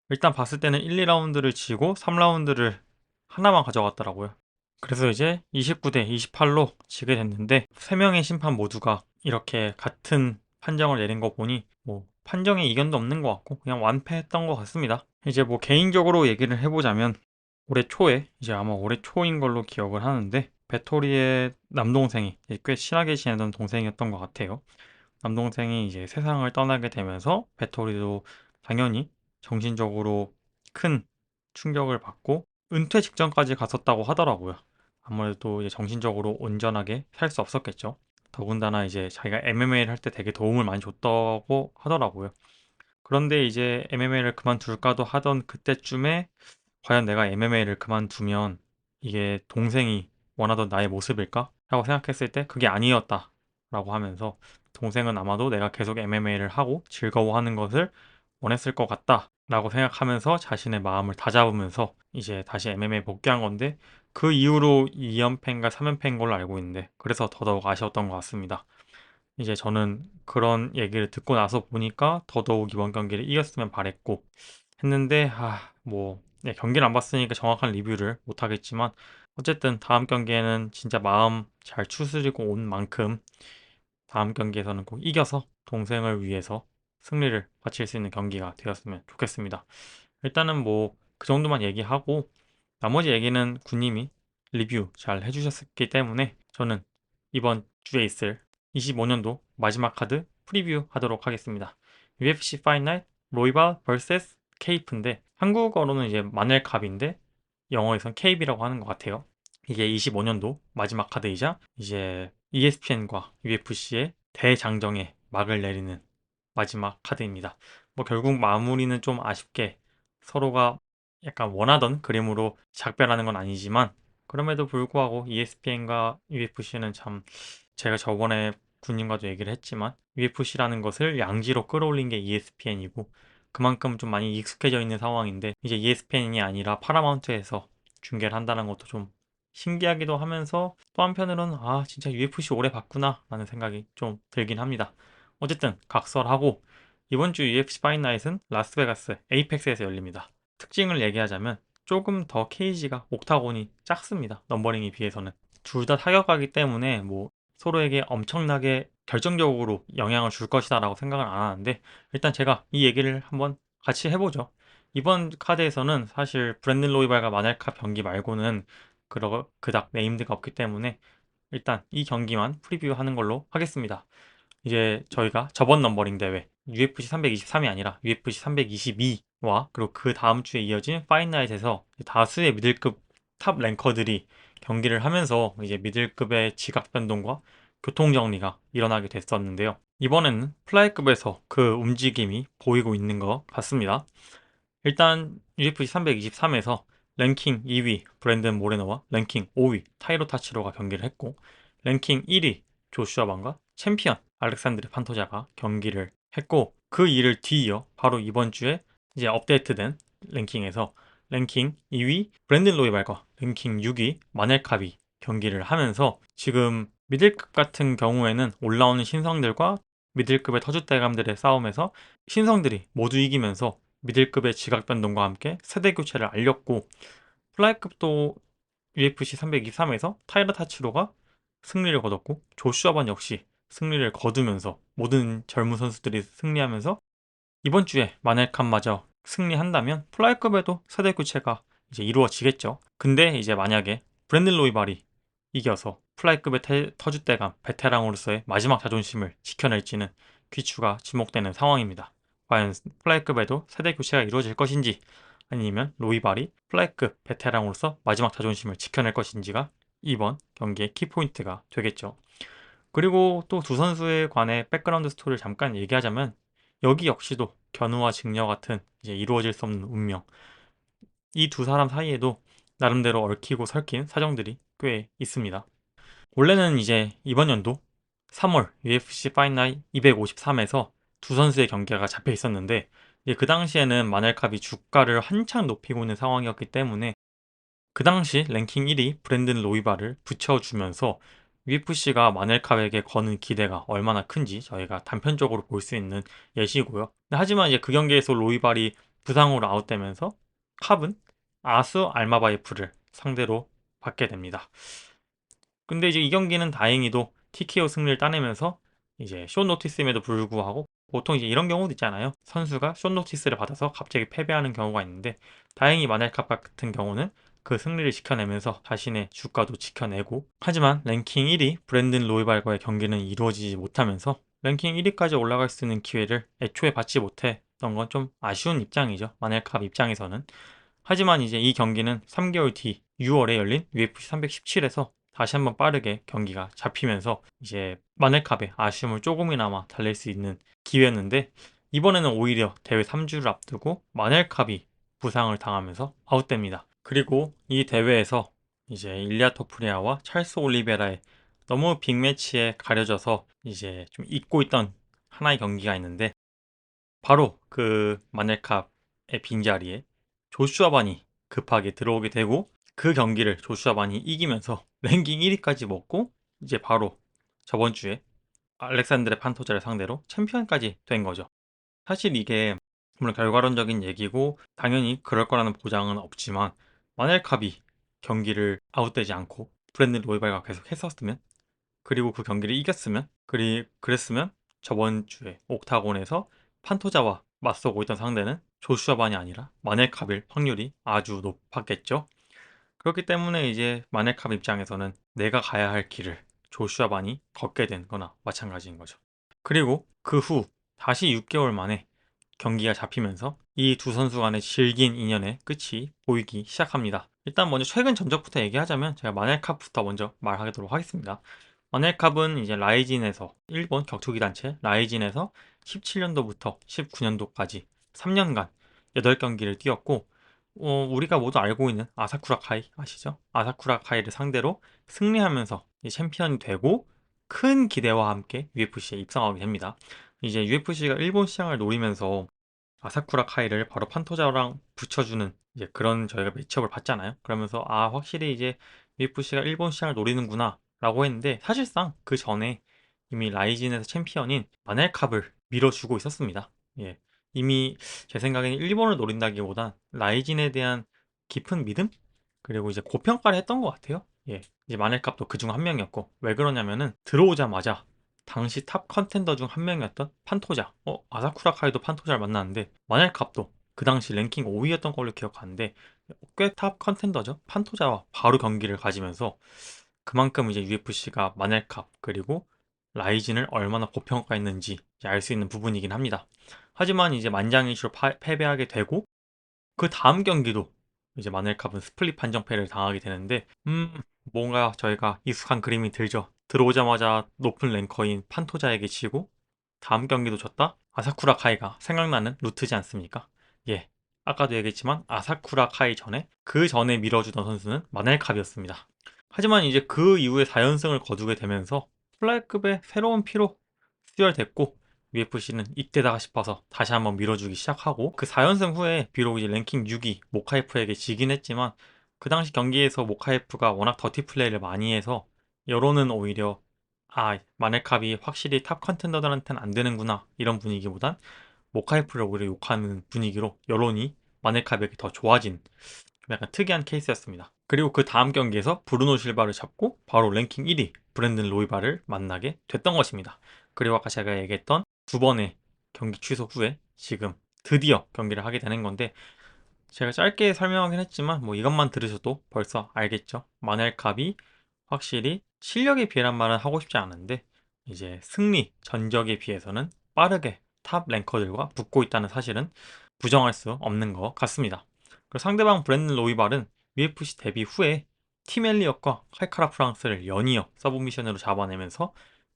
일단 봤을 때는 1, 2라운드를 지고 3라운드를 하나만 가져갔더라고요. 그래서 이제 29대 28로 지게 됐는데, 3명의 심판 모두가 이렇게 같은 판정을 내린 거 보니 뭐 판정에 이견도 없는 것 같고 그냥 완패했던 것 같습니다. 이제 뭐 개인적으로 얘기를 해보자면, 올해 초에, 이제 아마 올해 초인 걸로 기억을 하는데, 배토리의 남동생이 이제 꽤 친하게 지내던 동생이었던 것 같아요. 남동생이 이제 세상을 떠나게 되면서 배토리도 당연히 정신적으로 큰 충격을 받고 은퇴 직전까지 갔었다고 하더라고요. 아무래도 이제 정신적으로 온전하게 살 수 없었겠죠. 더군다나 이제 자기가 MMA를 할 때 되게 도움을 많이 줬다고 하더라고요. 그런데 이제 MMA를 그만둘까도 하던 그때쯤에 과연 내가 MMA를 그만두면 이게 동생이 원하던 나의 모습일까? 라고 생각했을 때 그게 아니었다 라고 하면서, 동생은 아마도 내가 계속 MMA를 하고 즐거워하는 것을 원했을 것 같다 라고 생각하면서 자신의 마음을 다잡으면서 이제 다시 MMA 복귀한 건데, 그 이후로 2연패인가 3연패인 걸로 알고 있는데, 그래서 더더욱 아쉬웠던 것 같습니다. 이제 저는 그런 얘기를 듣고 나서 보니까 더더욱 이번 경기를 이겼으면 바랬고 했는데, 뭐 네, 경기를 안 봤으니까 정확한 리뷰를 못 하겠지만, 어쨌든 다음 경기에는 진짜 마음 잘 추스리고 온 만큼 다음 경기에서는 꼭 이겨서 동생을 위해서 승리를 바칠 수 있는 경기가 되었으면 좋겠습니다. 일단은 뭐 그 정도만 얘기하고, 나머지 얘기는 군님이 리뷰 잘 해주셨기 때문에 저는 이번 주에 있을 25년도 마지막 카드 프리뷰 하도록 하겠습니다. UFC 파이널 로이발 vs 케이프인데, 한국어로는 이제 마넬캅인데 영어에선 케이프라고 하는 것 같아요. 이게 25년도 마지막 카드이자 이제 ESPN과 UFC의 대장정에 막을 내리는 마지막 카드입니다. 뭐 결국 마무리는 좀 아쉽게 서로가 약간 원하던 그림으로 작별하는 건 아니지만, 그럼에도 불구하고 ESPN과 UFC는 참, 제가 저번에 군님과도 얘기를 했지만 UFC라는 것을 양지로 끌어올린 게 ESPN이고 그만큼 좀 많이 익숙해져 있는 상황인데, 이제 ESPN이 아니라 파라마운트에서 중계를 한다는 것도 좀 신기하기도 하면서, 또 한편으로는 진짜 UFC 오래 봤구나 라는 생각이 좀 들긴 합니다. 어쨌든 각설하고, 이번 주 UFC 파이나잇은 라스베가스 에이펙스에서 열립니다. 특징을 얘기하자면 조금 더 케이지가 옥타곤이 작습니다. 넘버링에 비해서는. 둘 다 타격하기 때문에 뭐 서로에게 엄청나게 결정적으로 영향을 줄 것이다 라고 생각을 안 하는데, 일단 제가 이 얘기를 한번 같이 해보죠. 이번 카드에서는 사실 브랜든 로이발과 마넬캅 경기 말고는 그닥 네임드가 없기 때문에 일단 이 경기만 프리뷰하는 걸로 하겠습니다. 이제 저희가 저번 넘버링 대회 UFC 323이 아니라 UFC 322와 그리고 그 다음 주에 이어진 파이나잇에서 다수의 미들급 탑 랭커들이 경기를 하면서 이제 미들급의 지각 변동과 교통 정리가 일어나게 됐었는데요. 이번에는 플라이급에서 그 움직임이 보이고 있는 것 같습니다. 일단 UFC 323에서 랭킹 2위 브랜든 모레노와 랭킹 5위 타이로 타치로가 경기를 했고, 랭킹 1위 조슈아 반과 챔피언 알렉산드르 판토자가 경기를 했고, 그 이를 뒤이어 바로 이번 주에 이제 업데이트된 랭킹에서 랭킹 2위 브랜든 로이발과 랭킹 6위 마넬캅이 경기를 하면서, 지금 미들급 같은 경우에는 올라오는 신성들과 미들급의 터줏대감들의 싸움에서 신성들이 모두 이기면서 미들급의 지각 변동과 함께 세대 교체를 알렸고, 플라이급도 UFC 323에서 타이러 타치로가 승리를 거뒀고, 조슈아 반 역시 승리를 거두면서 모든 젊은 선수들이 승리하면서, 이번 주에 마넬칸마저 승리한다면 플라이급에도 세대 교체가 이제 이루어지겠죠. 근데 이제 만약에 브랜든 로이발이 이겨서 플라이급의 터줏대감 베테랑으로서의 마지막 자존심을 지켜낼지는 귀추가 주목되는 상황입니다. 과연 플라이급에도 세대 교체가 이루어질 것인지, 아니면 로이발이 플라이급 베테랑으로서 마지막 자존심을 지켜낼 것인지가 이번 경기의 키포인트가 되겠죠. 그리고 또 두 선수에 관해 백그라운드 스토리를 잠깐 얘기하자면, 여기 역시도 견우와 직녀 같은 이제 이루어질 수 없는 운명, 이 두 사람 사이에도 나름대로 얽히고 설킨 사정들이 꽤 있습니다. 원래는 이제 이번 연도 3월 UFC 파이널 253에서 두 선수의 경기가 잡혀 있었는데, 그 당시에는 마넬캅이 주가를 한창 높이고 있는 상황이었기 때문에 그 당시 랭킹 1위 브랜든 로이발을 붙여주면서 UFC가 마넬캅에게 거는 기대가 얼마나 큰지 저희가 단편적으로 볼 수 있는 예시고요. 하지만 이제 그 경기에서 로이발이 부상으로 아웃되면서 캅은 아수 알마바예프를 상대로 받게 됩니다. 근데 이제 이 경기는 다행히도 TKO 승리를 따내면서 이제 숏 노티스임에도 불구하고 보통 이제 이런 경우도 있잖아요. 선수가 숏 노티스를 받아서 갑자기 패배하는 경우가 있는데 다행히 마넬캅 같은 경우는 그 승리를 지켜내면서 자신의 주가도 지켜내고 하지만 랭킹 1위 브랜든 로이발과의 경기는 이루어지지 못하면서 랭킹 1위까지 올라갈 수 있는 기회를 애초에 받지 못했던 건 좀 아쉬운 입장이죠. 마넬캅 입장에서는. 하지만 이제 이 경기는 3개월 뒤 6월에 열린 UFC 317에서 다시 한번 빠르게 경기가 잡히면서 이제 마넬캅의 아쉬움을 조금이나마 달랠 수 있는 기회였는데 이번에는 오히려 대회 3주를 앞두고 마넬캅이 부상을 당하면서 아웃됩니다. 그리고 이 대회에서 이제 일리아 토프리아와 찰스 올리베라의 너무 빅매치에 가려져서 이제 좀 잊고 있던 하나의 경기가 있는데 바로 그 마넬캅의 빈자리에 조슈아 반이 급하게 들어오게 되고 그 경기를 조슈아 반이 이기면서 랭킹 1위까지 먹고 이제 바로 저번 주에 알렉산드레 판토자를 상대로 챔피언까지 된 거죠. 사실 이게 물론 결과론적인 얘기고 당연히 그럴 거라는 보장은 없지만 마넬캅이 경기를 아웃되지 않고 브랜든 로이발과 계속 했었으면 그리고 그 경기를 이겼으면 그랬으면 저번 주에 옥타곤에서 판토자와 맞서고 있던 상대는 조슈아 반이 아니라 마넬캅일 확률이 아주 높았겠죠. 그렇기 때문에 이제 마넬캅 입장에서는 내가 가야 할 길을 조슈아 반이 걷게 된 거나 마찬가지인 거죠. 그리고 그 후 다시 6개월 만에 경기가 잡히면서 이 두 선수 간의 질긴 인연의 끝이 보이기 시작합니다. 일단 먼저 최근 전적부터 얘기하자면 제가 마넬캅부터 먼저 말하도록 하겠습니다. 마넬캅은 이제 라이진에서 일본 격투기 단체 라이진에서 17년도부터 19년도까지 3년간 8경기를 뛰었고 우리가 모두 알고 있는 아사쿠라 카이 아시죠? 아사쿠라 카이를 상대로 승리하면서 챔피언이 되고 큰 기대와 함께 UFC에 입성하게 됩니다. 이제 UFC가 일본 시장을 노리면서 아사쿠라 카이를 바로 판토자랑 붙여주는 이제 그런 저희가 매치업을 봤잖아요. 그러면서 확실히 이제 UFC가 일본 시장을 노리는구나 라고 했는데 사실상 그 전에 이미 라이진에서 챔피언인 마넬캅을 밀어주고 있었습니다. 예. 이미 제 생각에는 일본을 노린다기보단 라이진에 대한 깊은 믿음? 그리고 이제 고평가를 했던 것 같아요. 예. 이제 마넬캅도 그 중 한 명이었고 왜 그러냐면은 들어오자마자 당시 탑 컨텐더 중 한 명이었던 판토자. 아사쿠라 카이도 판토자를 만났는데 마넬캅도 그 당시 랭킹 5위였던 걸로 기억하는데 꽤 탑 컨텐더죠. 판토자와 바로 경기를 가지면서 그만큼 이제 UFC가 마넬캅 그리고 라이진을 얼마나 고평가했는지 알 수 있는 부분이긴 합니다. 하지만 이제 만장일치로 패배하게 되고 그 다음 경기도 이제 마넬캅은 스플릿 판정패를 당하게 되는데 뭔가 저희가 익숙한 그림이 들죠. 들어오자마자 높은 랭커인 판토자에게 지고 다음 경기도 졌다? 아사쿠라 카이가 생각나는 루트지 않습니까? 예. 아까도 얘기했지만 아사쿠라 카이 전에 그 전에 밀어주던 선수는 마넬캅이었습니다. 하지만 이제 그 이후에 4연승을 거두게 되면서 플라이급의 새로운 피로 수혈됐고 UFC는 이때다 싶어서 다시 한번 밀어주기 시작하고 그 4연승 후에 비록 이제 랭킹 6위 모카이프에게 지긴 했지만 그 당시 경기에서 모카이프가 워낙 더티 플레이를 많이 해서 여론은 오히려 마넬캅이 확실히 탑 컨텐더들한테는 안 되는구나 이런 분위기보단 모카이프를 오히려 욕하는 분위기로 여론이 마넬캅에게 더 좋아진 약간 특이한 케이스였습니다. 그리고 그 다음 경기에서 브루노 실바를 잡고 바로 랭킹 1위 브랜든 로이바를 만나게 됐던 것입니다. 그리고 아까 제가 얘기했던 두 번의 경기 취소 후에 지금 드디어 경기를 하게 되는 건데 제가 짧게 설명하긴 했지만 뭐 이것만 들으셔도 벌써 알겠죠. 마넬캅이 확실히 실력에 비해란 말은 하고 싶지 않은데 이제 승리 전적에 비해서는 빠르게 탑 랭커들과 붙고 있다는 사실은 부정할 수 없는 것 같습니다. 그리고 상대방 브랜든 로이발은 UFC 데뷔 후에 팀 엘리엇과 칼카라 프랑스를 연이어 서브미션으로 잡아내면서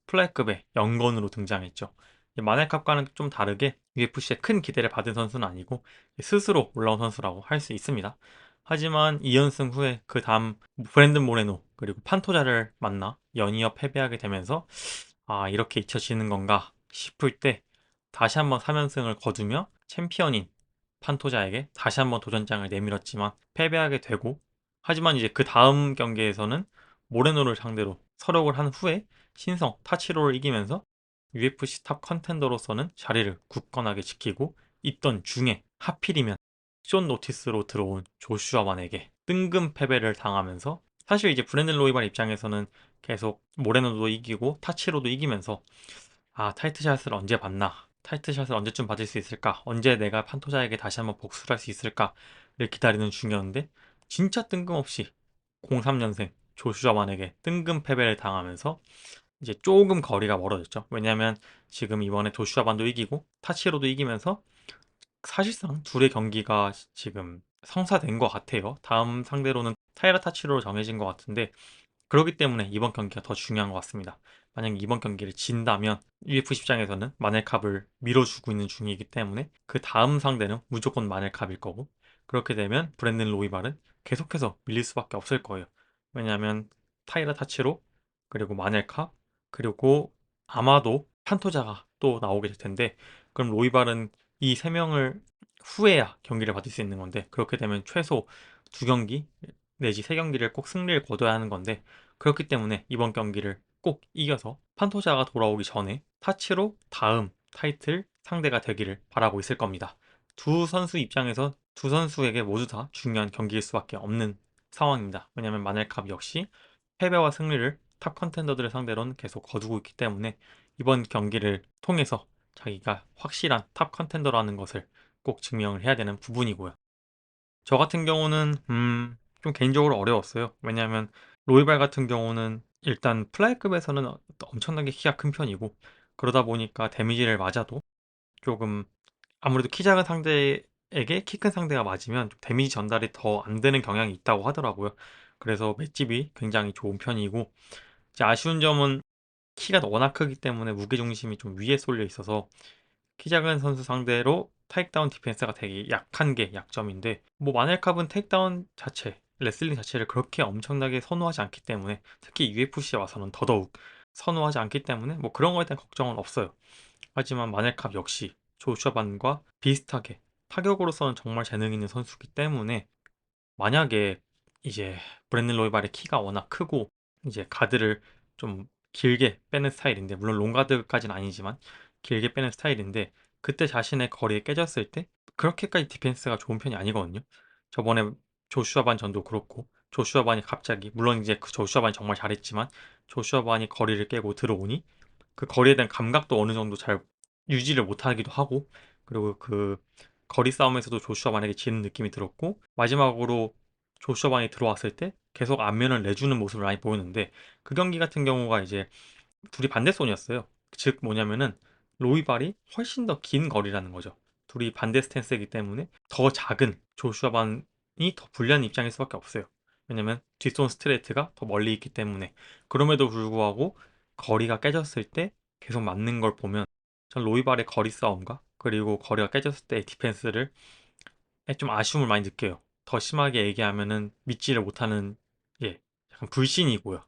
플라이급의 영건으로 등장했죠. 마넬캅과는 좀 다르게 UFC에 큰 기대를 받은 선수는 아니고 스스로 올라온 선수라고 할 수 있습니다. 하지만 2연승 후에 그 다음 브랜든 모레노 그리고 판토자를 만나 연이어 패배하게 되면서 이렇게 잊혀지는 건가 싶을 때 다시 한번 3연승을 거두며 챔피언인 판토자에게 다시 한번 도전장을 내밀었지만 패배하게 되고, 하지만 이제 그 다음 경기에서는 모레노를 상대로 서력을 한 후에 신성 타치로를 이기면서 UFC 탑 컨텐더로서는 자리를 굳건하게 지키고 있던 중에 하필이면 숏 노티스로 들어온 조슈아만에게 뜬금 패배를 당하면서, 사실 이제 브랜든 로이발 입장에서는 계속 모레노도 이기고 타치로도 이기면서 아, 타이트샷을 언제 받나? 타이트샷을 언제쯤 받을 수 있을까? 언제 내가 판토자에게 다시 한번 복수를 할 수 있을까?를 기다리는 중이었는데, 진짜 뜬금없이 03년생 조슈아만에게 뜬금 패배를 당하면서 이제 조금 거리가 멀어졌죠. 왜냐하면 지금 이번에 조슈아만도 이기고 타치로도 이기면서 사실상 둘의 경기가 지금 성사된 것 같아요. 다음 상대로는 타이라 타치로로 정해진 것 같은데, 그렇기 때문에 이번 경기가 더 중요한 것 같습니다. 만약 이번 경기를 진다면 UFC 입장에서는 마넬캅을 밀어주고 있는 중이기 때문에 그 다음 상대는 무조건 마넬캅일 거고, 그렇게 되면 브랜든 로이발은 계속해서 밀릴 수밖에 없을 거예요. 왜냐하면 타이라 타치로, 그리고 마넬캅, 그리고 아마도 판토자가 또 나오게 될 텐데, 그럼 로이발은 이 세 명을 후에야 경기를 받을 수 있는 건데, 그렇게 되면 최소 두 경기 내지 세 경기를 꼭 승리를 거둬야 하는 건데, 그렇기 때문에 이번 경기를 꼭 이겨서 판토자가 돌아오기 전에 타치로 다음 타이틀 상대가 되기를 바라고 있을 겁니다. 두 선수 입장에서 두 선수에게 모두 다 중요한 경기일 수밖에 없는 상황입니다. 왜냐하면 마넬캅 역시 패배와 승리를 탑 컨텐더들을 상대로는 계속 거두고 있기 때문에 이번 경기를 통해서 자기가 확실한 탑 컨텐더라는 것을 꼭 증명을 해야 되는 부분이고요. 저 같은 경우는 좀 개인적으로 어려웠어요. 왜냐하면 로이발 같은 경우는 일단 플라이급에서는 엄청나게 키가 큰 편이고, 그러다 보니까 데미지를 맞아도 조금, 아무래도 키 작은 상대에게 키 큰 상대가 맞으면 좀 데미지 전달이 더 안 되는 경향이 있다고 하더라고요. 그래서 맷집이 굉장히 좋은 편이고, 이제 아쉬운 점은 키가 워낙 크기 때문에 무게중심이 좀 위에 쏠려 있어서 키 작은 선수 상대로 테이크다운 디펜스가 되게 약한 게 약점인데, 뭐 마넬캅은 테이크다운 자체, 레슬링 자체를 그렇게 엄청나게 선호하지 않기 때문에, 특히 UFC에 와서는 더더욱 선호하지 않기 때문에 뭐 그런 거에 대한 걱정은 없어요. 하지만 마넬캅 역시 조슈아 반과 비슷하게 타격으로서는 정말 재능 있는 선수이기 때문에, 만약에 이제 브랜든 로이발의 키가 워낙 크고 이제 가드를 좀 길게 빼는 스타일인데, 물론 롱가드까지는 아니지만 길게 빼는 스타일인데, 그때 자신의 거리에 깨졌을 때 그렇게까지 디펜스가 좋은 편이 아니거든요. 저번에 조슈아 반 전도 그렇고, 조슈아 반이 갑자기, 물론 이제 그 조슈아 반이 정말 잘했지만 조슈아 반이 거리를 깨고 들어오니 그 거리에 대한 감각도 어느 정도 잘 유지를 못하기도 하고, 그리고 그 거리 싸움에서도 조슈아 반에게 지는 느낌이 들었고, 마지막으로 조슈아 반이 들어왔을 때 계속 안면을 내주는 모습을 많이 보였는데, 그 경기 같은 경우가 이제 둘이 반대손이었어요. 즉 뭐냐면은 로이발이 훨씬 더 긴 거리라는 거죠. 둘이 반대 스탠스이기 때문에 더 작은 조슈아 반이 더 불리한 입장일 수밖에 없어요. 왜냐면 뒷손 스트레이트가 더 멀리 있기 때문에. 그럼에도 불구하고 거리가 깨졌을 때 계속 맞는 걸 보면, 전 로이발의 거리 싸움과 그리고 거리가 깨졌을 때의 디펜스를 좀 아쉬움을 많이 느껴요. 더 심하게 얘기하면은 믿지를 못하는, 예, 약간 불신이고요.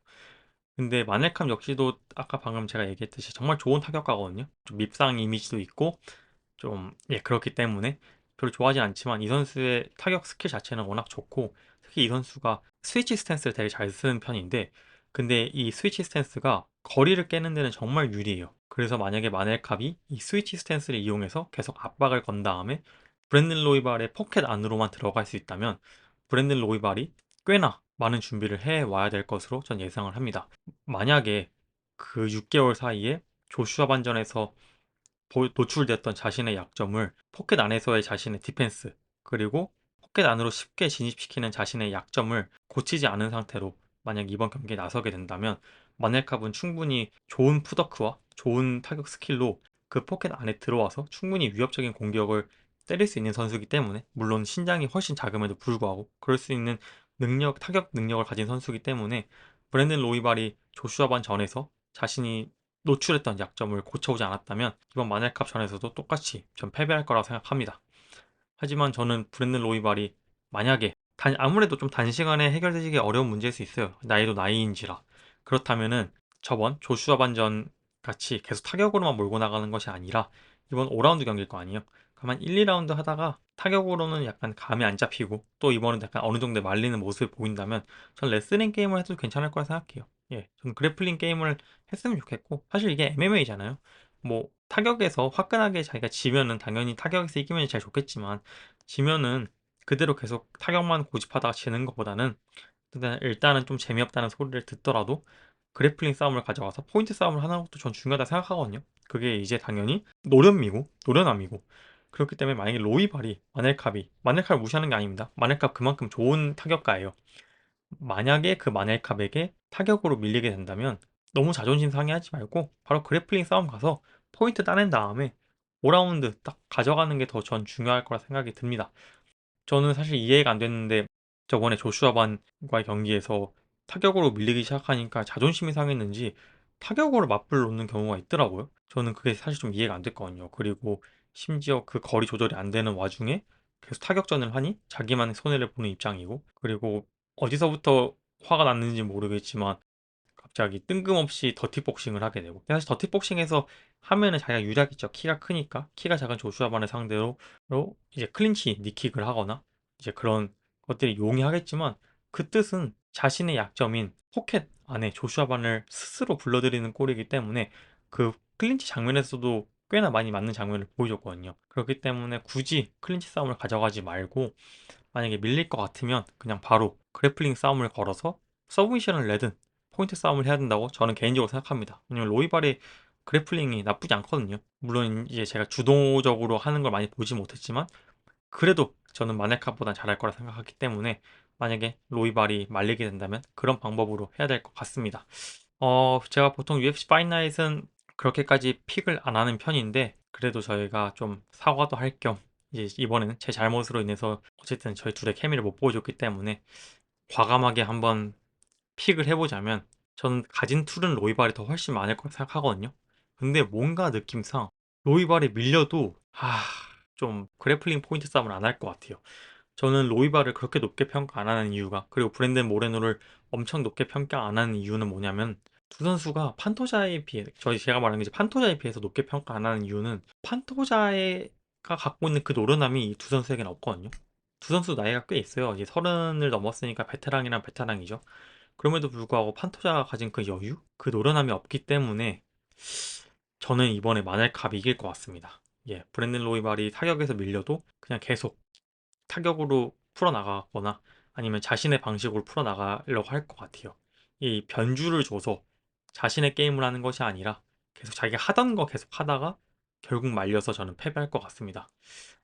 근데 마넬캄 역시도 아까 방금 제가 얘기했듯이 정말 좋은 타격가거든요. 좀 밉상 이미지도 있고 좀, 예, 그렇기 때문에 별로 좋아하진 않지만 이 선수의 타격 스킬 자체는 워낙 좋고, 특히 이 선수가 스위치 스탠스를 되게 잘 쓰는 편인데, 근데 이 스위치 스탠스가 거리를 깨는 데는 정말 유리해요. 그래서 만약에 마넬캅이 이 스위치 스탠스를 이용해서 계속 압박을 건 다음에 브랜든 로이발의 포켓 안으로만 들어갈 수 있다면, 브랜든 로이발이 꽤나 많은 준비를 해 와야 될 것으로 전 예상을 합니다. 만약에 그 6개월 사이에 조슈아 반전에서 노출됐던 자신의 약점을 포켓 안에서의 자신의 디펜스, 그리고 포켓 안으로 쉽게 진입시키는 자신의 약점을 고치지 않은 상태로 만약 이번 경기에 나서게 된다면, 마넬캅은 충분히 좋은 푸더크와 좋은 타격 스킬로 그 포켓 안에 들어와서 충분히 위협적인 공격을 때릴 수 있는 선수이기 때문에, 물론 신장이 훨씬 작음에도 불구하고 그럴 수 있는 능력, 타격 능력을 가진 선수이기 때문에, 브랜든 로이발이 조슈아 반 전에서 자신이 노출했던 약점을 고쳐오지 않았다면 이번 마넬캅 전에서도 똑같이 전 패배할 거라고 생각합니다. 하지만 저는 브랜든 로이발이 만약에 아무래도 좀 단시간에 해결되기 어려운 문제일 수 있어요. 나이도 나이인지라. 그렇다면은 저번 조슈아 반전 같이 계속 타격으로만 몰고 나가는 것이 아니라 이번 5라운드 경기일 거 아니에요. 가만 1, 2라운드 하다가 타격으로는 약간 감이 안 잡히고 또 이번엔 약간 어느 정도 말리는 모습을 보인다면 전 레슬링 게임을 해도 괜찮을 거라 생각해요. 예, 전 그래플링 게임을 했으면 좋겠고 사실 이게 MMA잖아요. 뭐 타격에서 화끈하게 자기가 지면은 당연히 타격에서 이기면 제일 좋겠지만 지면은 그대로 계속 타격만 고집하다가 지는 것보다는 일단은 좀 재미없다는 소리를 듣더라도 그래플링 싸움을 가져가서 포인트 싸움을 하는 것도 전 중요하다 생각하거든요. 그게 이제 당연히 노련함이고 그렇기 때문에 만약에 로이발이 마넬캅을 무시하는 게 아닙니다. 마넬캅 그만큼 좋은 타격가예요. 만약에 그 마넬캅에게 타격으로 밀리게 된다면 너무 자존심 상해하지 말고 바로 그래플링 싸움 가서 포인트 따낸 다음에 5라운드 딱 가져가는 게 더 전 중요할 거라 생각이 듭니다. 저는 사실 이해가 안 됐는데 저번에 조슈아 반과의 경기에서 타격으로 밀리기 시작하니까 자존심이 상했는지 타격으로 맞불 놓는 경우가 있더라고요. 저는 그게 사실 좀 이해가 안 됐거든요. 그리고 심지어 그 거리 조절이 안 되는 와중에 계속 타격전을 하니 자기만의 손해를 보는 입장이고 그리고 어디서부터 화가 났는지 모르겠지만 갑자기 뜬금없이 더티복싱을 하게 되고 사실 더티복싱에서 하면은 자기가 유리하겠죠. 키가 크니까 키가 작은 조슈아 반을 상대로 이제 클린치 니킥을 하거나 이제 그런 것들이 용이하겠지만 그 뜻은 자신의 약점인 포켓 안에 조슈아 반을 스스로 불러들이는 꼴이기 때문에 그 클린치 장면에서도 꽤나 많이 맞는 장면을 보여줬거든요. 그렇기 때문에 굳이 클린치 싸움을 가져가지 말고 만약에 밀릴 것 같으면 그냥 바로 그래플링 싸움을 걸어서 서브미션을 내든 포인트 싸움을 해야 된다고 저는 개인적으로 생각합니다. 왜냐면 로이발의 그래플링이 나쁘지 않거든요. 물론 이제 제가 주도적으로 하는 걸 많이 보지 못했지만 그래도 저는 마넬캅보다 잘할 거라 생각하기 때문에 만약에 로이발이 말리게 된다면 그런 방법으로 해야 될 것 같습니다. 제가 보통 UFC 파이나잇은 그렇게까지 픽을 안 하는 편인데 그래도 저희가 좀 사과도 할 겸 이제 이번에는 제 잘못으로 인해서 어쨌든 저희 둘의 케미를 못 보여줬기 때문에 과감하게 한번 픽을 해보자면 저는 가진 툴은 로이발이 더 훨씬 많을 거라 생각하거든요. 근데 뭔가 느낌상 로이발이 밀려도 좀 그래플링 포인트 싸움을 안 할 것 같아요. 저는 로이발을 그렇게 높게 평가 안 하는 이유가 그리고 브랜든 모레노를 엄청 높게 평가 안 하는 이유는 뭐냐면 두 선수가 판토자에 비해 제가 말하는 게 이제 판토자에 비해서 높게 평가 안 하는 이유는 판토자가 갖고 있는 그 노련함이 이 두 선수에게는 없거든요. 두 선수 나이가 꽤 있어요. 이제 30을 넘었으니까 베테랑이란 베테랑이죠. 그럼에도 불구하고 판토자가 가진 그 여유, 그 노련함이 없기 때문에 저는 이번에 마넬캅이 이길 것 같습니다. 예, 브랜든 로이발이 타격에서 밀려도 그냥 계속 타격으로 풀어나가거나 아니면 자신의 방식으로 풀어나가려고 할 것 같아요. 이 변주를 줘서 자신의 게임을 하는 것이 아니라 계속 자기가 하던 거 계속 하다가 결국 말려서 저는 패배할 것 같습니다.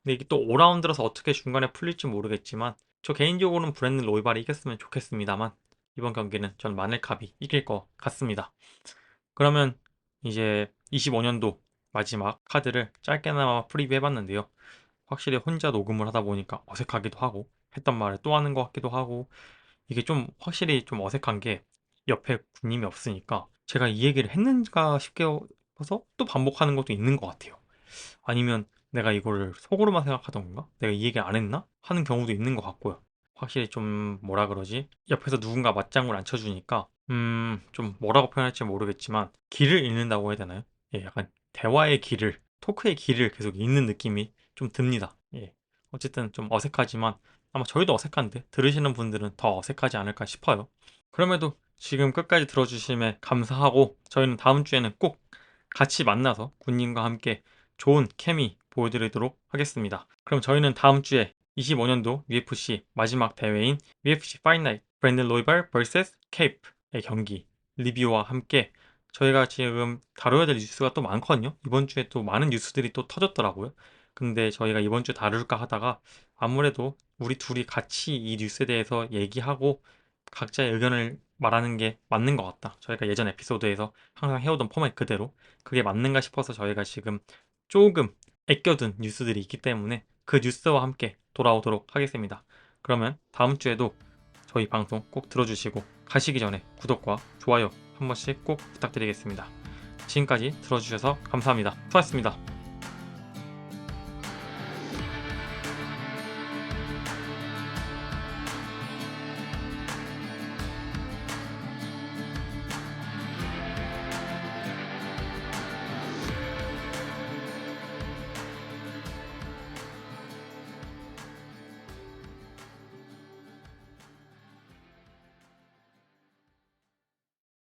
근데 이게 또 5라운드라서 어떻게 중간에 풀릴지 모르겠지만 저 개인적으로는 브랜든 로이발이 이겼으면 좋겠습니다만 이번 경기는 전 마넬캅이 이길 것 같습니다. 그러면 이제 25년도 마지막 카드를 짧게나마 프리뷰 해봤는데요. 확실히 혼자 녹음을 하다 보니까 어색하기도 하고 했던 말을 또 하는 것 같기도 하고 이게 좀 확실히 좀 어색한 게 옆에 군님이 없으니까 제가 이 얘기를 했는가 싶어서 또 반복하는 것도 있는 것 같아요. 아니면 내가 이거를 속으로만 생각하던 건가? 내가 이 얘기를 안 했나? 하는 경우도 있는 것 같고요. 확실히 좀 뭐라 그러지? 옆에서 누군가 맞장구를 안 쳐주니까 좀 뭐라고 표현할지 모르겠지만 길을 잃는다고 해야 되나요? 예, 약간 대화의 길을 토크의 길을 계속 잃는 느낌이 좀 듭니다. 예. 어쨌든 좀 어색하지만 아마 저희도 어색한데 들으시는 분들은 더 어색하지 않을까 싶어요. 그럼에도 지금 끝까지 들어주심에 감사하고 저희는 다음 주에는 꼭 같이 만나서 군님과 함께 좋은 케미 보여드리도록 하겠습니다. 그럼 저희는 다음 주에 25년도 UFC 마지막 대회인 UFC 파이트 브랜든 로이발 vs 케이프의 경기 리뷰와 함께 저희가 지금 다뤄야 될 뉴스가 또 많거든요. 이번 주에 또 많은 뉴스들이 또 터졌더라고요. 근데 저희가 이번 주에 다룰까 하다가 아무래도 우리 둘이 같이 이 뉴스에 대해서 얘기하고 각자의 의견을 말하는 게 맞는 것 같다. 저희가 예전 에피소드에서 항상 해오던 포맷 그대로 그게 맞는가 싶어서 저희가 지금 조금 애껴둔 뉴스들이 있기 때문에 그 뉴스와 함께 돌아오도록 하겠습니다. 그러면 다음 주에도 저희 방송 꼭 들어주시고 가시기 전에 구독과 좋아요 한 번씩 꼭 부탁드리겠습니다. 지금까지 들어주셔서 감사합니다. 수고하셨습니다.